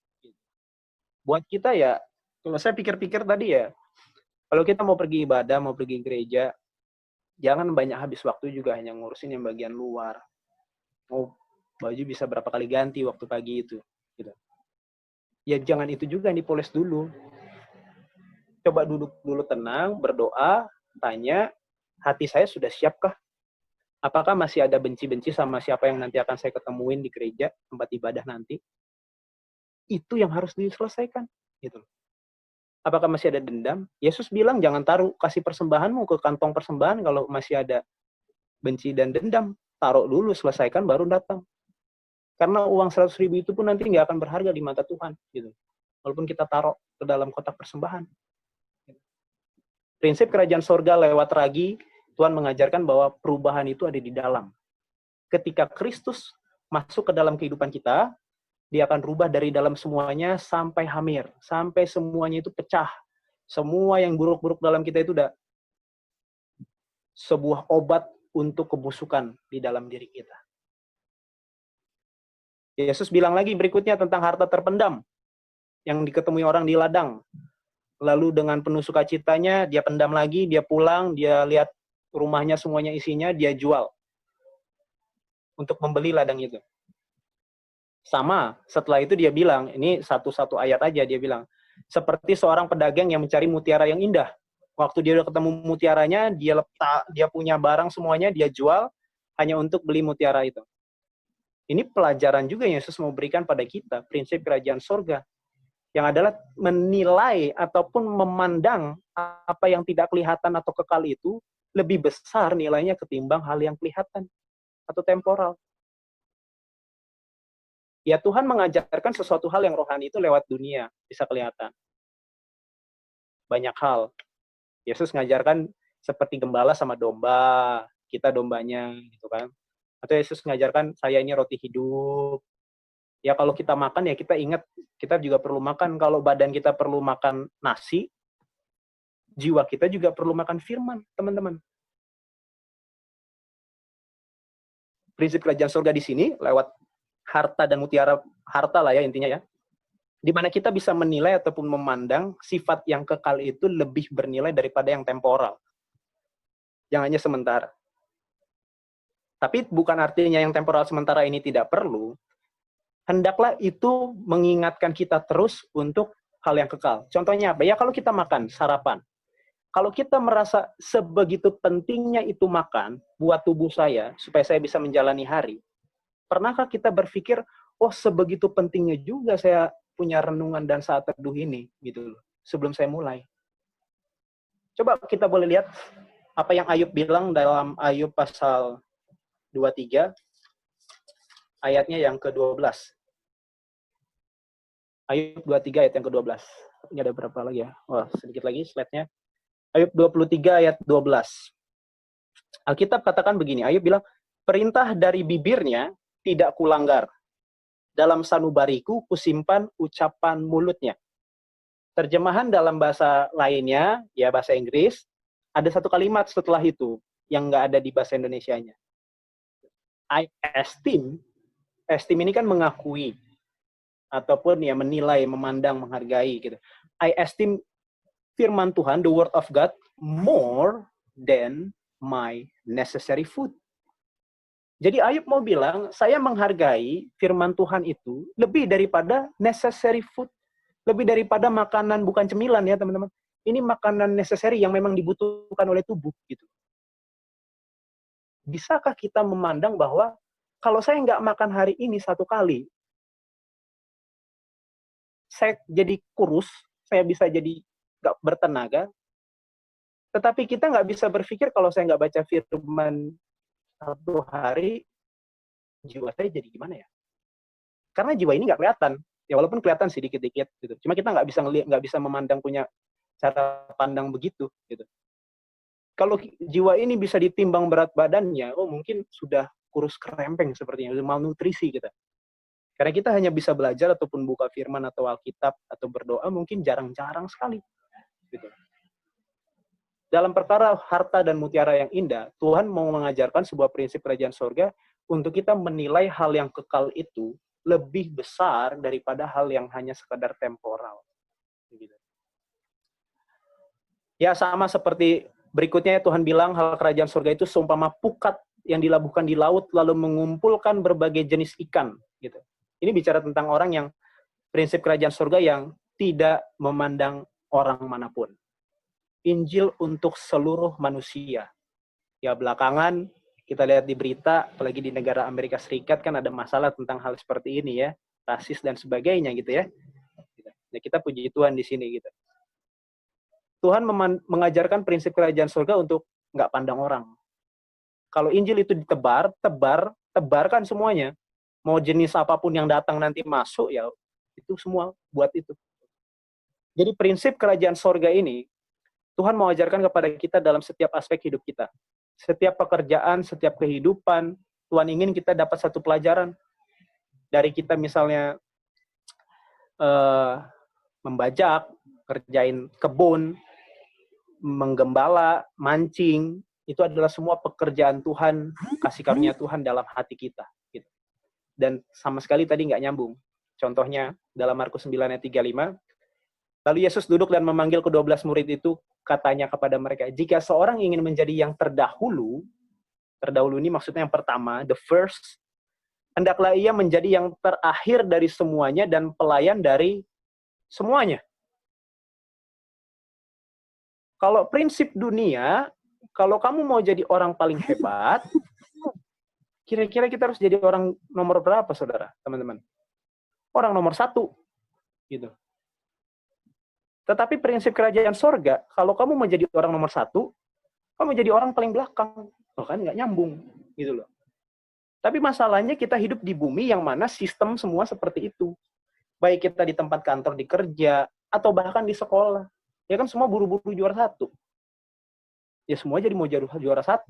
Buat kita ya, kalau saya pikir-pikir tadi ya, kalau kita mau pergi ibadah, mau pergi gereja, jangan banyak habis waktu juga hanya ngurusin yang bagian luar. Mau baju bisa berapa kali ganti waktu pagi itu. Gitu. Ya jangan itu juga yang dipoles dulu. Coba duduk dulu tenang, berdoa, tanya, hati saya sudah siapkah? Apakah masih ada benci-benci sama siapa yang nanti akan saya ketemuin di gereja, tempat ibadah nanti? Itu yang harus diselesaikan. Gitu. Apakah masih ada dendam? Yesus bilang jangan taruh kasih persembahanmu ke kantong persembahan kalau masih ada benci dan dendam. Taruh dulu, selesaikan, baru datang. Karena uang 100.000 itu pun nanti nggak akan berharga di mata Tuhan. Gitu. Walaupun kita taruh ke dalam kotak persembahan. Prinsip kerajaan sorga lewat ragi, Tuhan mengajarkan bahwa perubahan itu ada di dalam. Ketika Kristus masuk ke dalam kehidupan kita, dia akan rubah dari dalam semuanya sampai hamir. Sampai semuanya itu pecah. Semua yang buruk-buruk dalam kita itu udah sebuah obat untuk kebusukan di dalam diri kita. Yesus bilang lagi berikutnya tentang harta terpendam yang diketemui orang di ladang. Lalu dengan penuh sukacitanya, dia pendam lagi, dia pulang, dia lihat rumahnya semuanya isinya, dia jual untuk membeli ladang itu. Sama, setelah itu dia bilang, ini satu ayat aja, dia bilang, seperti seorang pedagang yang mencari mutiara yang indah. Waktu dia udah ketemu mutiaranya, dia punya barang semuanya, dia jual hanya untuk beli mutiara itu. Ini pelajaran juga yang Yesus mau berikan pada kita, prinsip kerajaan surga, yang adalah menilai ataupun memandang apa yang tidak kelihatan atau kekal itu lebih besar nilainya ketimbang hal yang kelihatan atau temporal. Ya Tuhan mengajarkan sesuatu hal yang rohani itu lewat dunia, bisa kelihatan. Banyak hal. Yesus ngajarkan seperti gembala sama domba, kita dombanya, gitu kan. Atau Yesus mengajarkan, saya ini roti hidup. Ya kalau kita makan, ya kita ingat, kita juga perlu makan. Kalau badan kita perlu makan nasi, jiwa kita juga perlu makan firman, teman-teman. Prinsip kerajaan surga di sini, lewat harta dan mutiara, harta lah ya intinya ya, di mana kita bisa menilai ataupun memandang sifat yang kekal itu lebih bernilai daripada yang temporal, yang hanya sementara. Tapi bukan artinya yang temporal sementara ini tidak perlu. Hendaklah itu mengingatkan kita terus untuk hal yang kekal. Contohnya apa? Ya kalau kita makan, sarapan. Kalau kita merasa sebegitu pentingnya itu makan buat tubuh saya, supaya saya bisa menjalani hari, pernahkah kita berpikir, oh sebegitu pentingnya juga saya punya renungan dan saat teduh ini, gitu loh, sebelum saya mulai. Coba kita boleh lihat apa yang Ayub bilang dalam Ayub pasal 23, ayatnya yang ke-12. Ayub 23 ayat yang ke-12. Ini ada berapa lagi ya? Wah, sedikit lagi slide-nya. Ayub 23 ayat 12. Alkitab katakan begini, Ayub bilang, perintah dari bibirnya tidak kulanggar. Dalam sanubariku kusimpan ucapan mulutnya. Terjemahan dalam bahasa lainnya, ya bahasa Inggris, ada satu kalimat setelah itu yang nggak ada di bahasa Indonesianya. I esteem ini kan mengakui ataupun ya menilai, memandang, menghargai gitu. I esteem firman Tuhan, the word of God, more than my necessary food. Jadi Ayub mau bilang, saya menghargai firman Tuhan itu lebih daripada necessary food. Lebih daripada makanan, bukan cemilan ya teman-teman. Ini makanan necessary yang memang dibutuhkan oleh tubuh. Gitu. Bisakah kita memandang bahwa kalau saya nggak makan hari ini satu kali, saya jadi kurus, saya bisa jadi nggak bertenaga, tetapi kita nggak bisa berpikir kalau saya nggak baca firman satu hari, jiwa saya jadi gimana ya? Karena jiwa ini nggak kelihatan. Ya walaupun kelihatan sih dikit-dikit gitu. Cuma kita nggak bisa ngelihat, nggak bisa memandang, punya cara pandang begitu gitu. Kalau jiwa ini bisa ditimbang berat badannya, oh mungkin sudah kurus kerempeng sepertinya, malnutrisi kita. Karena kita hanya bisa belajar ataupun buka firman atau Alkitab atau berdoa mungkin jarang-jarang sekali. Gitu. Dalam perkara harta dan mutiara yang indah, Tuhan mau mengajarkan sebuah prinsip kerajaan surga untuk kita menilai hal yang kekal itu lebih besar daripada hal yang hanya sekadar temporal. Ya sama seperti berikutnya Tuhan bilang hal kerajaan surga itu seumpama pukat yang dilabuhkan di laut lalu mengumpulkan berbagai jenis ikan. Gitu. Ini bicara tentang orang yang prinsip kerajaan surga yang tidak memandang orang manapun. Injil untuk seluruh manusia. Ya belakangan kita lihat di berita, apalagi di negara Amerika Serikat kan ada masalah tentang hal seperti ini ya, rasis dan sebagainya gitu ya. Ya kita puji Tuhan di sini gitu. Tuhan mengajarkan prinsip kerajaan surga untuk nggak pandang orang. Kalau Injil itu tebarkan semuanya. Mau jenis apapun yang datang nanti masuk ya itu semua buat itu. Jadi prinsip kerajaan surga ini Tuhan mau ajarkan kepada kita dalam setiap aspek hidup kita. Setiap pekerjaan, setiap kehidupan, Tuhan ingin kita dapat satu pelajaran. Dari kita misalnya membajak, kerjain kebun, menggembala, mancing, itu adalah semua pekerjaan Tuhan, kasih karunia Tuhan dalam hati kita. Gitu. Dan sama sekali tadi nggak nyambung. Contohnya dalam Markus 9 ayat 35, lalu Yesus duduk dan memanggil ke-12 murid itu, katanya kepada mereka, jika seorang ingin menjadi yang terdahulu ini maksudnya yang pertama, the first, Hendaklah ia menjadi yang terakhir dari semuanya dan pelayan dari semuanya. Kalau prinsip dunia, kalau kamu mau jadi orang paling hebat, kira-kira kita harus jadi orang nomor berapa, saudara, teman-teman? Orang nomor 1, gitu. Tetapi prinsip kerajaan sorga, kalau kamu mau jadi orang nomor 1, kamu jadi orang paling belakang. Oh, kan nggak nyambung, gitu loh. Tapi masalahnya kita hidup di bumi yang mana sistem semua seperti itu. Baik kita di tempat kantor, di kerja, atau bahkan di sekolah. Ya kan semua buru-buru juara 1. Ya semua jadi mau juara 1.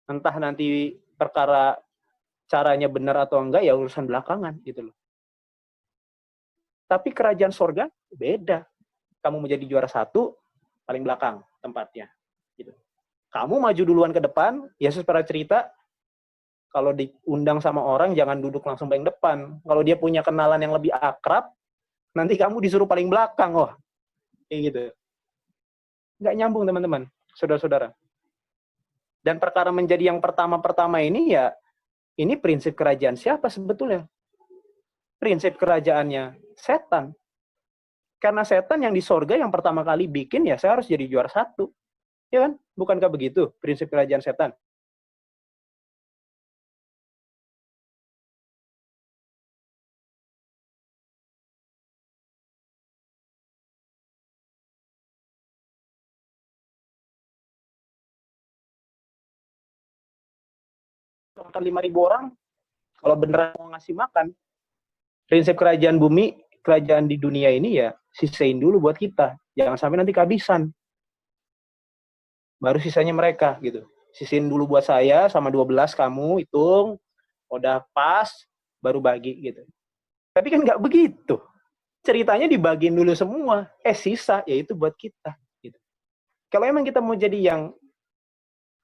Entah nanti perkara caranya benar atau enggak, ya urusan belakangan gitu loh. Tapi kerajaan sorga beda. Kamu menjadi juara 1, paling belakang tempatnya. Gitu. Kamu maju duluan ke depan, Yesus pernah cerita, kalau diundang sama orang, jangan duduk langsung paling depan. Kalau dia punya kenalan yang lebih akrab, nanti kamu disuruh paling belakang. Wah, kayak gitu. Nggak nyambung, teman-teman, saudara-saudara. Dan perkara menjadi yang pertama-pertama ini, ya, ini prinsip kerajaan siapa sebetulnya? Prinsip kerajaannya setan. Karena setan yang di sorga yang pertama kali bikin, ya saya harus jadi juara 1. Ya kan? Bukankah begitu prinsip kerajaan setan? Makan 5.000 orang, kalau beneran mau ngasih makan, prinsip kerajaan bumi, kerajaan di dunia ini ya sisain dulu buat kita. Jangan sampai nanti kehabisan. Baru sisanya mereka gitu. Sisain dulu buat saya sama 12 kamu, hitung, udah pas, baru bagi gitu. Tapi kan nggak begitu. Ceritanya dibagiin dulu semua. Sisa yaitu buat kita. Gitu. Kalau emang kita mau jadi yang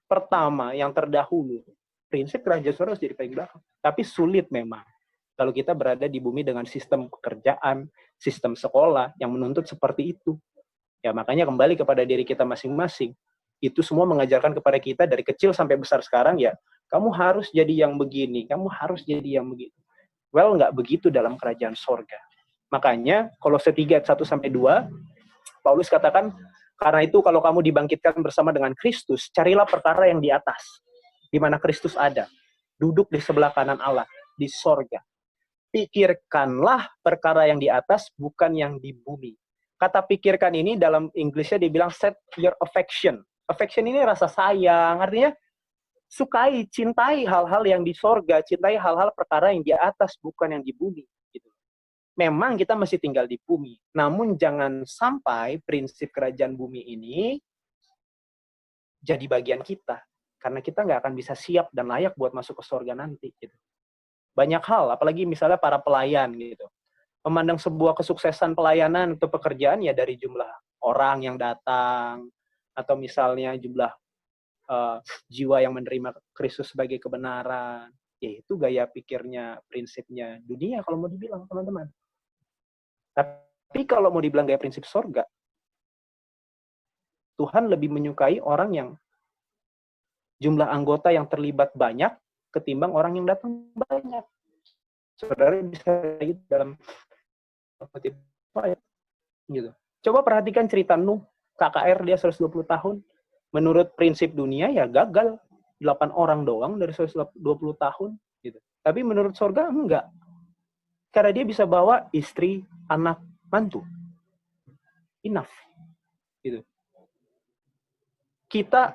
pertama, yang terdahulu, prinsip kerajaan surga harus jadi paling belakang. Tapi sulit memang. Kalau kita berada di bumi dengan sistem pekerjaan, sistem sekolah yang menuntut seperti itu. Ya makanya kembali kepada diri kita masing-masing. Itu semua mengajarkan kepada kita dari kecil sampai besar sekarang, ya, kamu harus jadi yang begini, kamu harus jadi yang begitu. Well, nggak begitu dalam kerajaan sorga. Makanya, Kolose 3 ayat 1-2, Paulus katakan, karena itu kalau kamu dibangkitkan bersama dengan Kristus, carilah perkara yang di atas, di mana Kristus ada, duduk di sebelah kanan Allah, di sorga. Pikirkanlah perkara yang di atas, bukan yang di bumi. Kata pikirkan ini dalam Inggrisnya dibilang set your affection. Affection ini rasa sayang, artinya sukai, cintai hal-hal yang di sorga, cintai hal-hal perkara yang di atas, bukan yang di bumi. Gitu. Memang kita masih tinggal di bumi, namun jangan sampai prinsip kerajaan bumi ini jadi bagian kita, karena kita nggak akan bisa siap dan layak buat masuk ke sorga nanti. Gitu. Banyak hal, apalagi misalnya para pelayan gitu. Memandang sebuah kesuksesan pelayanan atau pekerjaan ya dari jumlah orang yang datang, atau misalnya jumlah jiwa yang menerima Kristus sebagai kebenaran. Yaitu gaya pikirnya, prinsipnya dunia kalau mau dibilang, teman-teman. Tapi kalau mau dibilang gaya prinsip sorga, Tuhan lebih menyukai orang yang jumlah anggota yang terlibat banyak ketimbang orang yang datang banyak. Saudara bisa gitu dalam gitu. Coba perhatikan cerita Nuh, KKR dia 120 tahun. Menurut prinsip dunia ya gagal. 8 orang doang dari 120 tahun gitu. Tapi menurut sorga enggak. Karena dia bisa bawa istri, anak, mantu. Enough. Gitu. Kita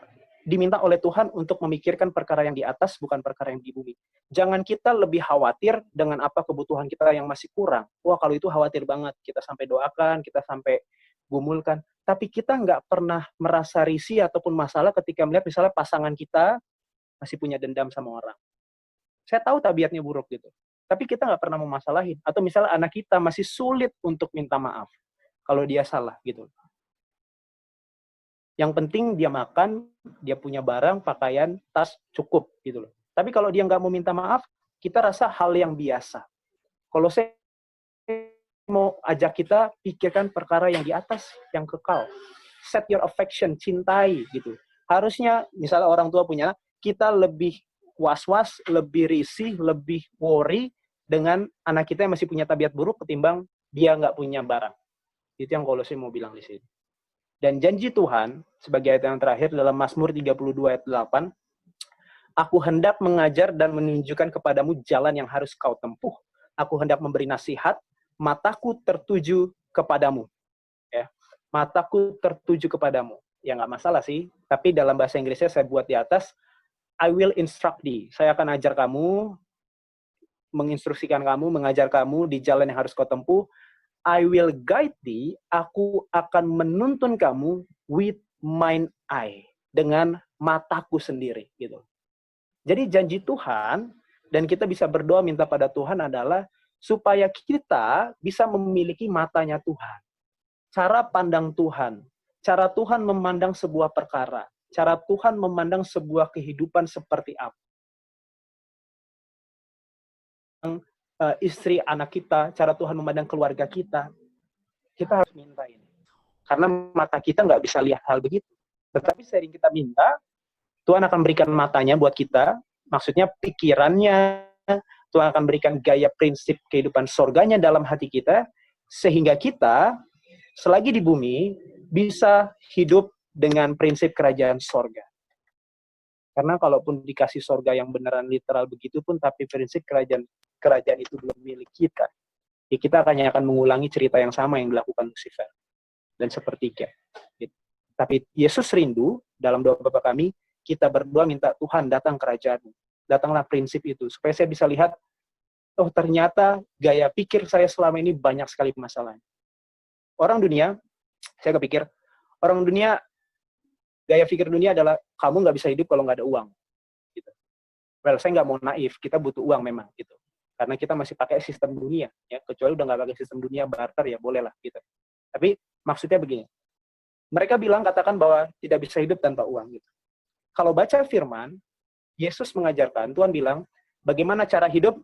diminta oleh Tuhan untuk memikirkan perkara yang di atas, bukan perkara yang di bumi. Jangan kita lebih khawatir dengan apa kebutuhan kita yang masih kurang. Wah, kalau itu khawatir banget. Kita sampai doakan, kita sampai gumulkan. Tapi kita nggak pernah merasa risih ataupun masalah ketika melihat misalnya pasangan kita masih punya dendam sama orang. Saya tahu tabiatnya buruk gitu. Tapi kita nggak pernah memasalahin. Atau misalnya anak kita masih sulit untuk minta maaf kalau dia salah gitu. Yang penting dia makan, dia punya barang, pakaian, tas, cukup gitu loh. Tapi kalau dia nggak mau minta maaf, kita rasa hal yang biasa. Kalau saya mau ajak kita pikirkan perkara yang di atas, yang kekal. Set your affection, cintai gitu. Harusnya misalnya orang tua punya, kita lebih was-was, lebih risih, lebih worry dengan anak kita yang masih punya tabiat buruk ketimbang dia nggak punya barang. Itu yang Kolose mau bilang di sini. Dan janji Tuhan, sebagai ayat yang terakhir dalam Mazmur 32 ayat 8, aku hendak mengajar dan menunjukkan kepadamu jalan yang harus kau tempuh. Aku hendak memberi nasihat, mataku tertuju kepadamu. Ya, mataku tertuju kepadamu. Ya nggak masalah sih, tapi dalam bahasa Inggrisnya saya buat di atas, I will instruct thee. Saya akan ajar kamu, menginstruksikan kamu, mengajar kamu di jalan yang harus kau tempuh. I will guide thee. Aku akan menuntun kamu with mine eye. Dengan mataku sendiri. Gitu. Jadi janji Tuhan, dan kita bisa berdoa minta pada Tuhan adalah supaya kita bisa memiliki matanya Tuhan. Cara pandang Tuhan. Cara Tuhan memandang sebuah perkara. Cara Tuhan memandang sebuah kehidupan seperti apa. Istri, anak kita, cara Tuhan memandang keluarga kita. Kita harus minta ini. Karena mata kita nggak bisa lihat hal begitu. Tetapi sering kita minta, Tuhan akan berikan matanya buat kita, maksudnya pikirannya, Tuhan akan berikan gaya prinsip kehidupan sorganya dalam hati kita, sehingga kita, selagi di bumi, bisa hidup dengan prinsip kerajaan sorga. Karena kalaupun dikasih sorga yang beneran literal begitu pun, tapi prinsip kerajaan itu belum milik kita, ya kita akan mengulangi cerita yang sama yang dilakukan Lucifer dan sepertiga. Tapi Yesus rindu dalam doa Bapa kami, kita berdoa minta Tuhan datang kerajaan-Mu. Datanglah prinsip itu. Supaya saya bisa lihat, oh ternyata gaya pikir saya selama ini banyak sekali masalahnya. Orang dunia, saya kepikir, orang dunia, gaya pikir dunia adalah, kamu nggak bisa hidup kalau nggak ada uang. Gitu. Well, saya nggak mau naif, kita butuh uang memang. Gitu. Karena kita masih pakai sistem dunia. Ya. Kecuali udah nggak pakai sistem dunia, barter, ya bolehlah. Gitu. Tapi maksudnya begini, mereka bilang, katakan bahwa tidak bisa hidup tanpa uang. Gitu. Kalau baca firman, Yesus mengajarkan, Tuhan bilang, bagaimana cara hidup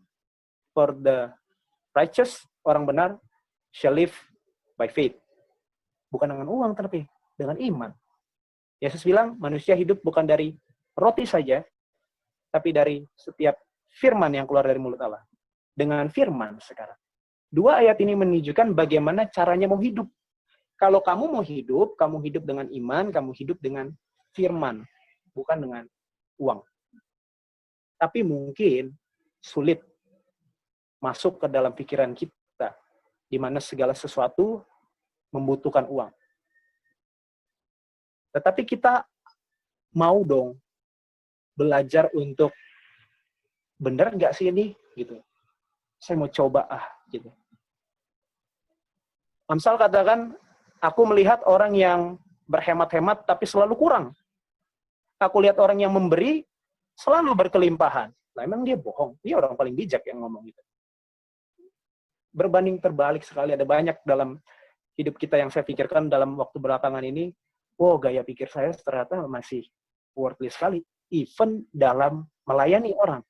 for the righteous, orang benar, shall live by faith. Bukan dengan uang, tapi dengan iman. Yesus bilang, manusia hidup bukan dari roti saja, tapi dari setiap firman yang keluar dari mulut Allah. Dengan firman sekarang. Dua ayat ini menunjukkan bagaimana caranya mau hidup. Kalau kamu mau hidup, kamu hidup dengan iman, kamu hidup dengan firman, bukan dengan uang. Tapi mungkin sulit masuk ke dalam pikiran kita, di mana segala sesuatu membutuhkan uang. Tetapi kita mau dong belajar untuk, benar nggak sih ini? Gitu. Saya mau coba gitu. Amsal katakan, aku melihat orang yang berhemat-hemat tapi selalu kurang. Aku lihat orang yang memberi selalu berkelimpahan. Nah, emang dia bohong. Dia orang paling bijak yang ngomong gitu. Berbanding terbalik sekali. Ada banyak dalam hidup kita yang saya pikirkan dalam waktu belakangan ini. Wow, gaya pikir saya ternyata masih worthless sekali. Even dalam melayani orang.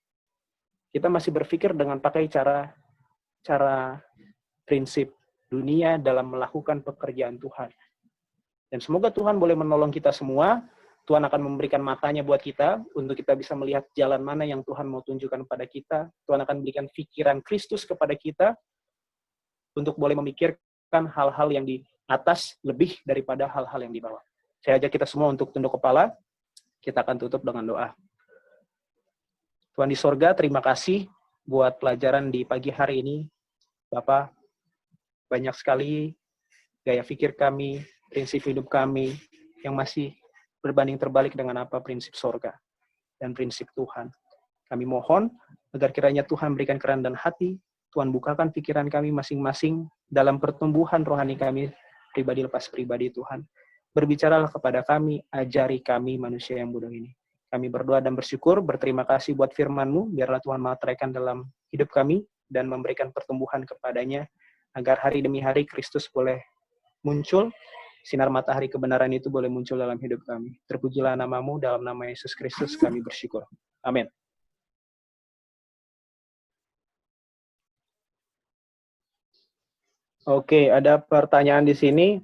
Kita masih berpikir dengan pakai cara prinsip dunia dalam melakukan pekerjaan Tuhan. Dan semoga Tuhan boleh menolong kita semua. Tuhan akan memberikan matanya buat kita, untuk kita bisa melihat jalan mana yang Tuhan mau tunjukkan kepada kita. Tuhan akan berikan pikiran Kristus kepada kita, untuk boleh memikirkan hal-hal yang di atas, lebih daripada hal-hal yang di bawah. Saya ajak kita semua untuk tunduk kepala, kita akan tutup dengan doa. Tuhan di sorga, terima kasih buat pelajaran di pagi hari ini. Bapak, banyak sekali gaya pikir kami, prinsip hidup kami, yang masih berbanding terbalik dengan apa prinsip sorga dan prinsip Tuhan. Kami mohon agar kiranya Tuhan berikan kerendahan hati, Tuhan bukakan pikiran kami masing-masing dalam pertumbuhan rohani kami pribadi lepas pribadi Tuhan. Berbicaralah kepada kami, ajari kami manusia yang bodoh ini. Kami berdoa dan bersyukur, berterima kasih buat firman-Mu, biarlah Tuhan meteraikan dalam hidup kami dan memberikan pertumbuhan kepadanya, agar hari demi hari Kristus boleh muncul, sinar matahari kebenaran itu boleh muncul dalam hidup kami. Terpujilah nama-Mu, dalam nama Yesus Kristus kami bersyukur. Amin. Oke, ada pertanyaan di sini.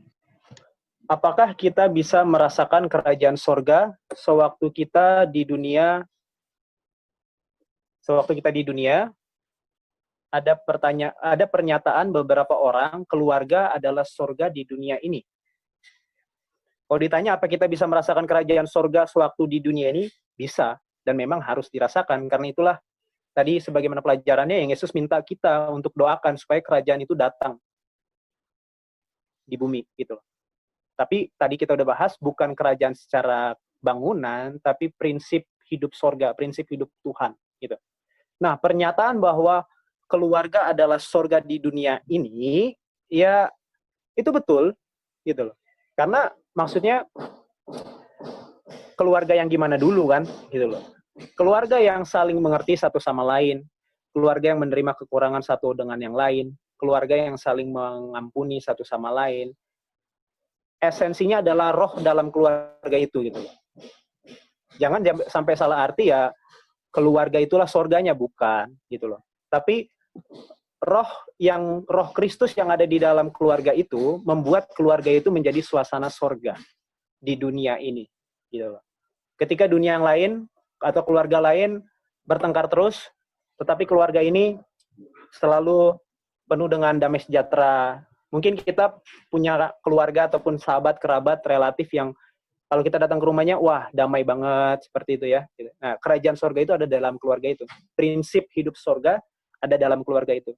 Apakah kita bisa merasakan kerajaan sorga sewaktu kita di dunia sewaktu kita di dunia, ada pernyataan beberapa orang, keluarga adalah surga di dunia ini. Kalau ditanya apa kita bisa merasakan kerajaan surga sewaktu di dunia ini, bisa. Dan memang harus dirasakan. Karena itulah tadi sebagaimana pelajarannya yang Yesus minta kita untuk doakan supaya kerajaan itu datang di bumi gitu. Tapi tadi kita udah bahas bukan kerajaan secara bangunan, tapi prinsip hidup surga, prinsip hidup Tuhan gitu. Nah, pernyataan bahwa keluarga adalah surga di dunia ini, ya itu betul gitu loh. Karena maksudnya keluarga yang gimana dulu kan gitu loh. Keluarga yang saling mengerti satu sama lain, keluarga yang menerima kekurangan satu dengan yang lain, keluarga yang saling mengampuni satu sama lain. Esensinya adalah roh dalam keluarga itu gitu loh. Jangan sampai salah arti ya keluarga itulah surganya, bukan gitu loh. Tapi roh Kristus yang ada di dalam keluarga itu membuat keluarga itu menjadi suasana surga di dunia ini gitu loh. Ketika dunia yang lain atau keluarga lain bertengkar terus, tetapi keluarga ini selalu penuh dengan damai sejahtera. Mungkin kita punya keluarga ataupun sahabat, kerabat, relatif yang kalau kita datang ke rumahnya, wah damai banget, seperti itu ya. Nah, kerajaan surga itu ada dalam keluarga itu. Prinsip hidup surga ada dalam keluarga itu.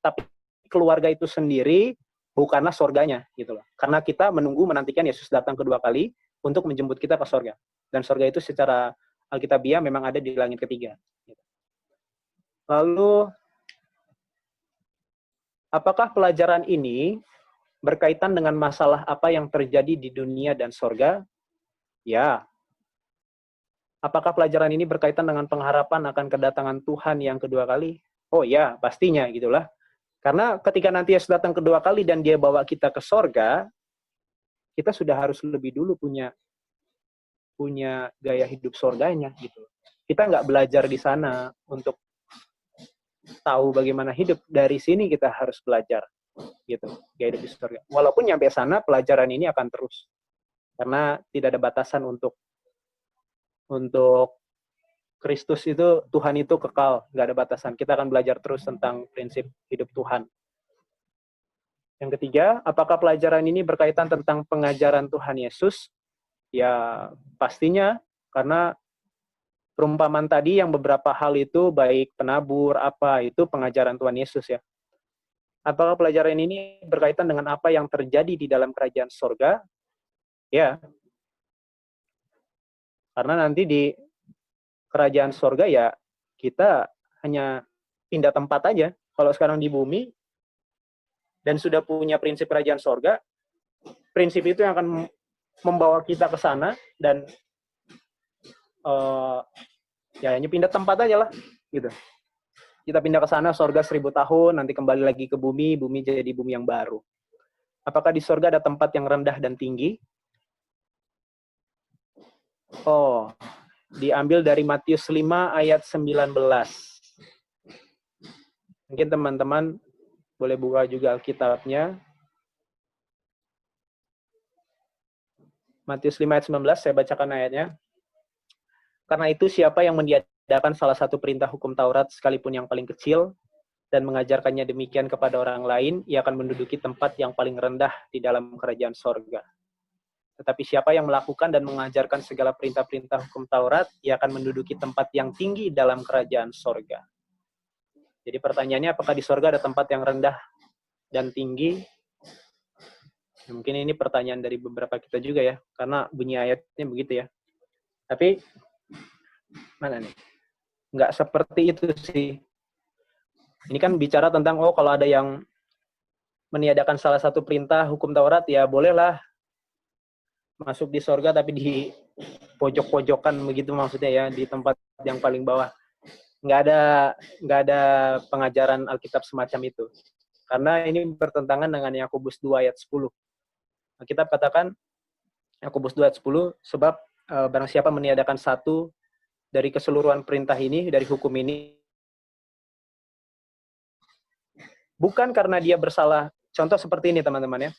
Tapi keluarga itu sendiri bukanlah surganya, gitu loh. Karena kita menantikan Yesus datang kedua kali untuk menjemput kita ke surga. Dan surga itu secara Alkitabiah memang ada di langit ketiga. Lalu, apakah pelajaran ini berkaitan dengan masalah apa yang terjadi di dunia dan surga? Ya. Apakah pelajaran ini berkaitan dengan pengharapan akan kedatangan Tuhan yang kedua kali? Oh ya, pastinya gitulah. Karena ketika nanti Yesus datang kedua kali dan dia bawa kita ke surga, kita sudah harus lebih dulu punya gaya hidup surganya gitu. Kita nggak belajar di sana untuk tahu bagaimana hidup. Dari sini kita harus belajar gitu, gaya hidup di surga. Walaupun nyampe sana pelajaran ini akan terus. Karena tidak ada batasan untuk Kristus itu, Tuhan itu kekal, nggak ada batasan. Kita akan belajar terus tentang prinsip hidup Tuhan. Yang ketiga, apakah pelajaran ini berkaitan tentang pengajaran Tuhan Yesus? Ya, pastinya, karena perumpamaan tadi yang beberapa hal itu, baik penabur, itu pengajaran Tuhan Yesus ya. Apakah pelajaran ini berkaitan dengan apa yang terjadi di dalam kerajaan surga? Ya. Karena nanti di kerajaan surga ya kita hanya pindah tempat aja. Kalau sekarang di bumi dan sudah punya prinsip kerajaan surga, prinsip itu yang akan membawa kita ke sana dan ya hanya pindah tempat aja lah gitu. Kita pindah ke sana, surga 1000 tahun, nanti kembali lagi ke bumi jadi bumi yang baru. Apakah di surga ada tempat yang rendah dan tinggi? Oh, diambil dari Matius 5 ayat 19. Mungkin teman-teman boleh buka juga Alkitabnya. Matius 5 ayat 19, saya bacakan ayatnya. Karena itu siapa yang meniadakan salah satu perintah hukum Taurat sekalipun yang paling kecil dan mengajarkannya demikian kepada orang lain, ia akan menduduki tempat yang paling rendah di dalam kerajaan sorga. Tetapi siapa yang melakukan dan mengajarkan segala perintah-perintah hukum Taurat, ia akan menduduki tempat yang tinggi dalam kerajaan sorga. Jadi pertanyaannya, apakah di sorga ada tempat yang rendah dan tinggi? Mungkin ini pertanyaan dari beberapa kita juga ya, karena bunyi ayatnya begitu ya. Tapi, mana nih? Nggak seperti itu sih. Ini kan bicara tentang, kalau ada yang meniadakan salah satu perintah hukum Taurat, ya bolehlah masuk di sorga, tapi di pojok-pojokan begitu maksudnya ya, di tempat yang paling bawah. Nggak ada pengajaran Alkitab semacam itu. Karena ini bertentangan dengan Yakobus 2 ayat 10. Alkitab katakan, Yakobus 2 ayat 10, sebab barang siapa meniadakan satu dari keseluruhan perintah ini, dari hukum ini, bukan karena dia bersalah. Contoh seperti ini teman-teman ya.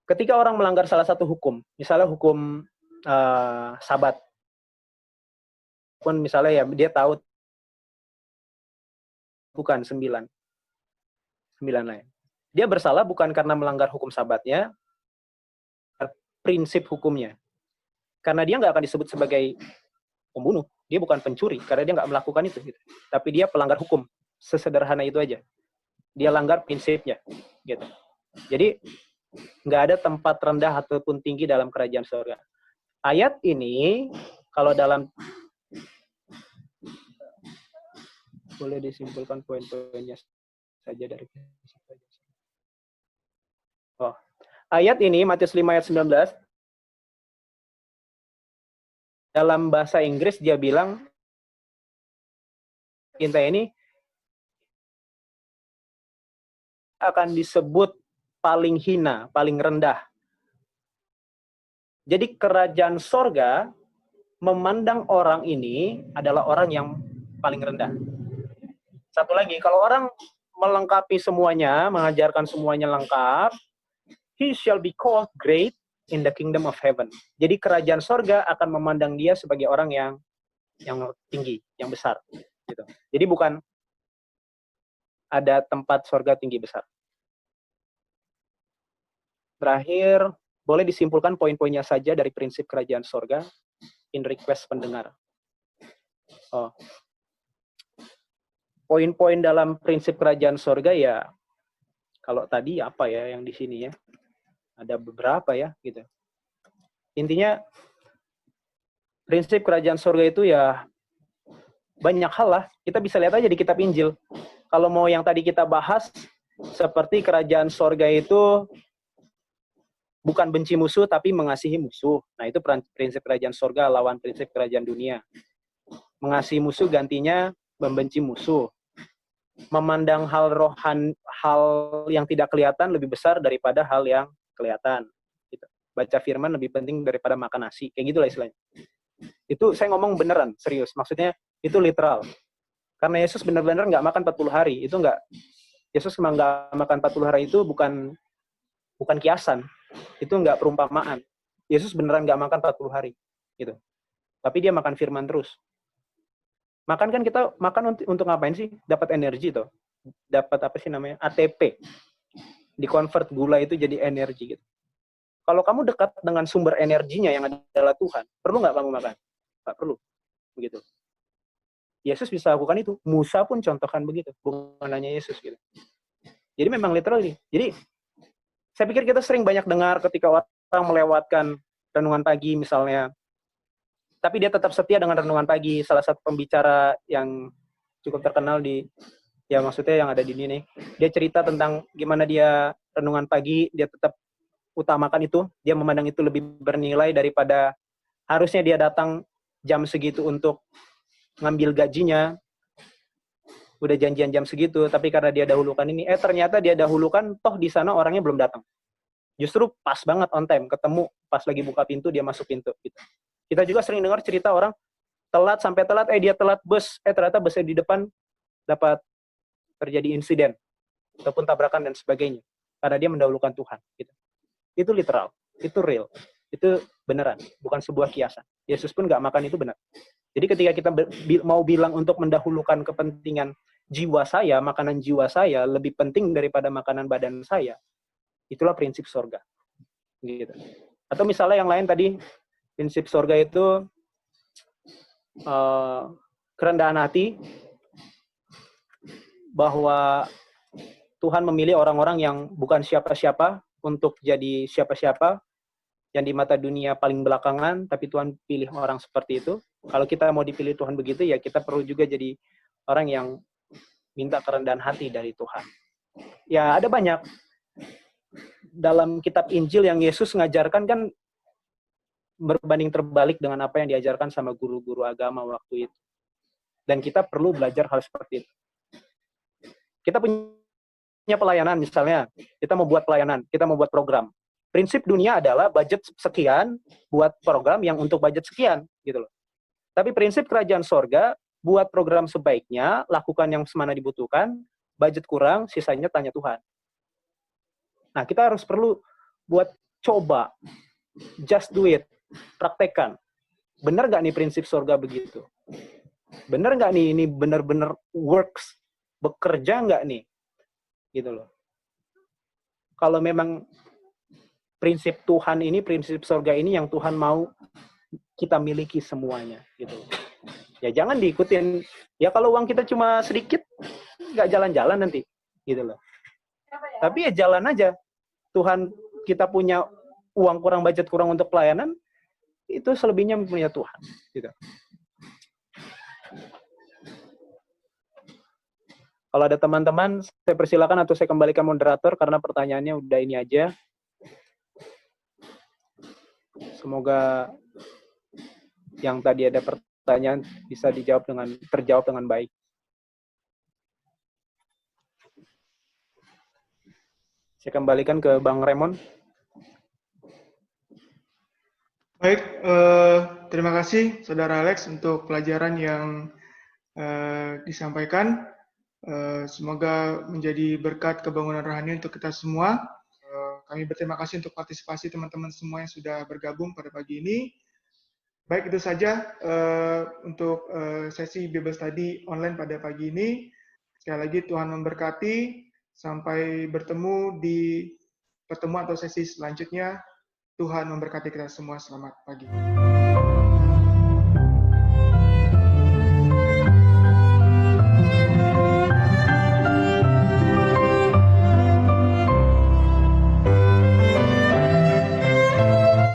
Ketika orang melanggar salah satu hukum, misalnya hukum Sabat, pun misalnya ya dia tahu bukan 9 lain. Dia bersalah bukan karena melanggar hukum sabatnya, prinsip hukumnya. Karena dia nggak akan disebut sebagai pembunuh. Dia bukan pencuri, karena dia nggak melakukan itu. Gitu. Tapi dia pelanggar hukum. Sesederhana itu aja. Dia langgar prinsipnya. Gitu. Jadi, nggak ada tempat rendah ataupun tinggi dalam kerajaan surga. Ayat ini, kalau dalam boleh disimpulkan poin-poinnya saja dari prinsip kerajaan surga. Ayat ini, Matius 5 ayat 19, dalam bahasa Inggris dia bilang, kita ini akan disebut paling hina, paling rendah. Jadi kerajaan sorga memandang orang ini adalah orang yang paling rendah. Satu lagi, kalau orang melengkapi semuanya, mengajarkan semuanya lengkap, he shall be called great in the kingdom of heaven. Jadi kerajaan sorga akan memandang dia sebagai orang yang tinggi, yang besar. Gitu. Jadi bukan ada tempat sorga tinggi besar. Terakhir, boleh disimpulkan poin-poinnya saja dari prinsip kerajaan sorga in request pendengar. Poin-poin dalam prinsip kerajaan sorga ya, kalau tadi apa ya yang di sini ya, ada beberapa ya gitu. Intinya prinsip kerajaan sorga itu ya banyak hal lah. Kita bisa lihat aja di kitab Injil. Kalau mau yang tadi kita bahas, seperti kerajaan sorga itu bukan benci musuh tapi mengasihi musuh. Nah itu prinsip kerajaan sorga lawan prinsip kerajaan dunia. Mengasihi musuh gantinya membenci musuh. Memandang hal yang tidak kelihatan lebih besar daripada hal yang kelihatan. Gitu. Baca firman lebih penting daripada makan nasi. Kayak gitulah istilahnya. Itu saya ngomong beneran, serius. Maksudnya itu literal. Karena Yesus benar-benar nggak makan 40 hari. Itu nggak. Yesus memang nggak makan 40 hari itu bukan kiasan. Itu nggak perumpamaan. Yesus beneran nggak makan 40 hari. Gitu. Tapi dia makan firman terus. Makan kan kita makan untuk ngapain sih? Dapat energi tuh. Dapat apa sih namanya? ATP. Di-convert gula itu jadi energi gitu. Kalau kamu dekat dengan sumber energinya yang adalah Tuhan, perlu nggak kamu makan? Nggak perlu. Begitu. Yesus bisa lakukan itu. Musa pun contohkan begitu. Bukan hanya Yesus gitu. Jadi memang literally. Jadi saya pikir kita sering banyak dengar ketika orang melewatkan renungan pagi misalnya, tapi dia tetap setia dengan renungan pagi. Salah satu pembicara yang cukup terkenal maksudnya yang ada di ini nih, dia cerita tentang gimana dia renungan pagi, dia tetap utamakan itu, dia memandang itu lebih bernilai daripada harusnya dia datang jam segitu untuk ngambil gajinya, udah janjian jam segitu, tapi karena dia dahulukan ini, ternyata dia dahulukan, toh di sana orangnya belum datang. Justru pas banget on time, ketemu pas lagi buka pintu, dia masuk pintu. Gitu. Kita juga sering dengar cerita orang telat sampai telat, dia telat bus, ternyata busnya di depan dapat terjadi insiden ataupun tabrakan dan sebagainya karena dia mendahulukan Tuhan. Gitu. Itu literal, itu real, itu beneran, bukan sebuah kiasan. Yesus pun nggak makan itu benar. Jadi ketika kita mau bilang untuk mendahulukan kepentingan jiwa saya, makanan jiwa saya lebih penting daripada makanan badan saya, itulah prinsip sorga. Gitu. Atau misalnya yang lain tadi, prinsip sorga itu kerendahan hati, bahwa Tuhan memilih orang-orang yang bukan siapa-siapa untuk jadi siapa-siapa, yang di mata dunia paling belakangan, tapi Tuhan pilih orang seperti itu. Kalau kita mau dipilih Tuhan begitu, ya kita perlu juga jadi orang yang minta kerendahan hati dari Tuhan. Ya ada banyak. Dalam kitab Injil yang Yesus ngajarkan kan berbanding terbalik dengan apa yang diajarkan sama guru-guru agama waktu itu. Dan kita perlu belajar hal seperti itu. Kita punya pelayanan misalnya, kita mau buat pelayanan, kita mau buat program. Prinsip dunia adalah budget sekian buat program yang untuk budget sekian, gitu loh. Tapi prinsip kerajaan sorga, buat program sebaiknya, lakukan yang semana dibutuhkan, budget kurang, sisanya tanya Tuhan. Nah, kita harus perlu buat coba, just do it, praktekkan. Benar nggak nih prinsip surga begitu? Benar nggak nih ini benar-benar works, bekerja nggak nih? Gitu loh. Kalau memang prinsip Tuhan ini, prinsip surga ini yang Tuhan mau kita miliki semuanya, gitu. Ya jangan diikutin. Ya kalau uang kita cuma sedikit, nggak jalan-jalan nanti, gitu loh. Tapi ya jalan aja. Tuhan, kita punya uang kurang, budget kurang untuk pelayanan, itu selebihnya punya Tuhan, gitu. Kalau ada teman-teman, saya persilakan atau saya kembalikan moderator karena pertanyaannya udah ini aja. Semoga yang tadi ada pertanyaan bisa terjawab dengan baik. Saya kembalikan ke Bang Raymond. Baik, terima kasih Saudara Alex untuk pelajaran yang disampaikan. Semoga menjadi berkat kebangunan rohani untuk kita semua. Kami berterima kasih untuk partisipasi teman-teman semua yang sudah bergabung pada pagi ini. Baik, itu saja untuk sesi Bible Study online pada pagi ini. Sekali lagi Tuhan memberkati. Sampai bertemu di pertemuan atau sesi selanjutnya. Tuhan memberkati kita semua. Selamat pagi.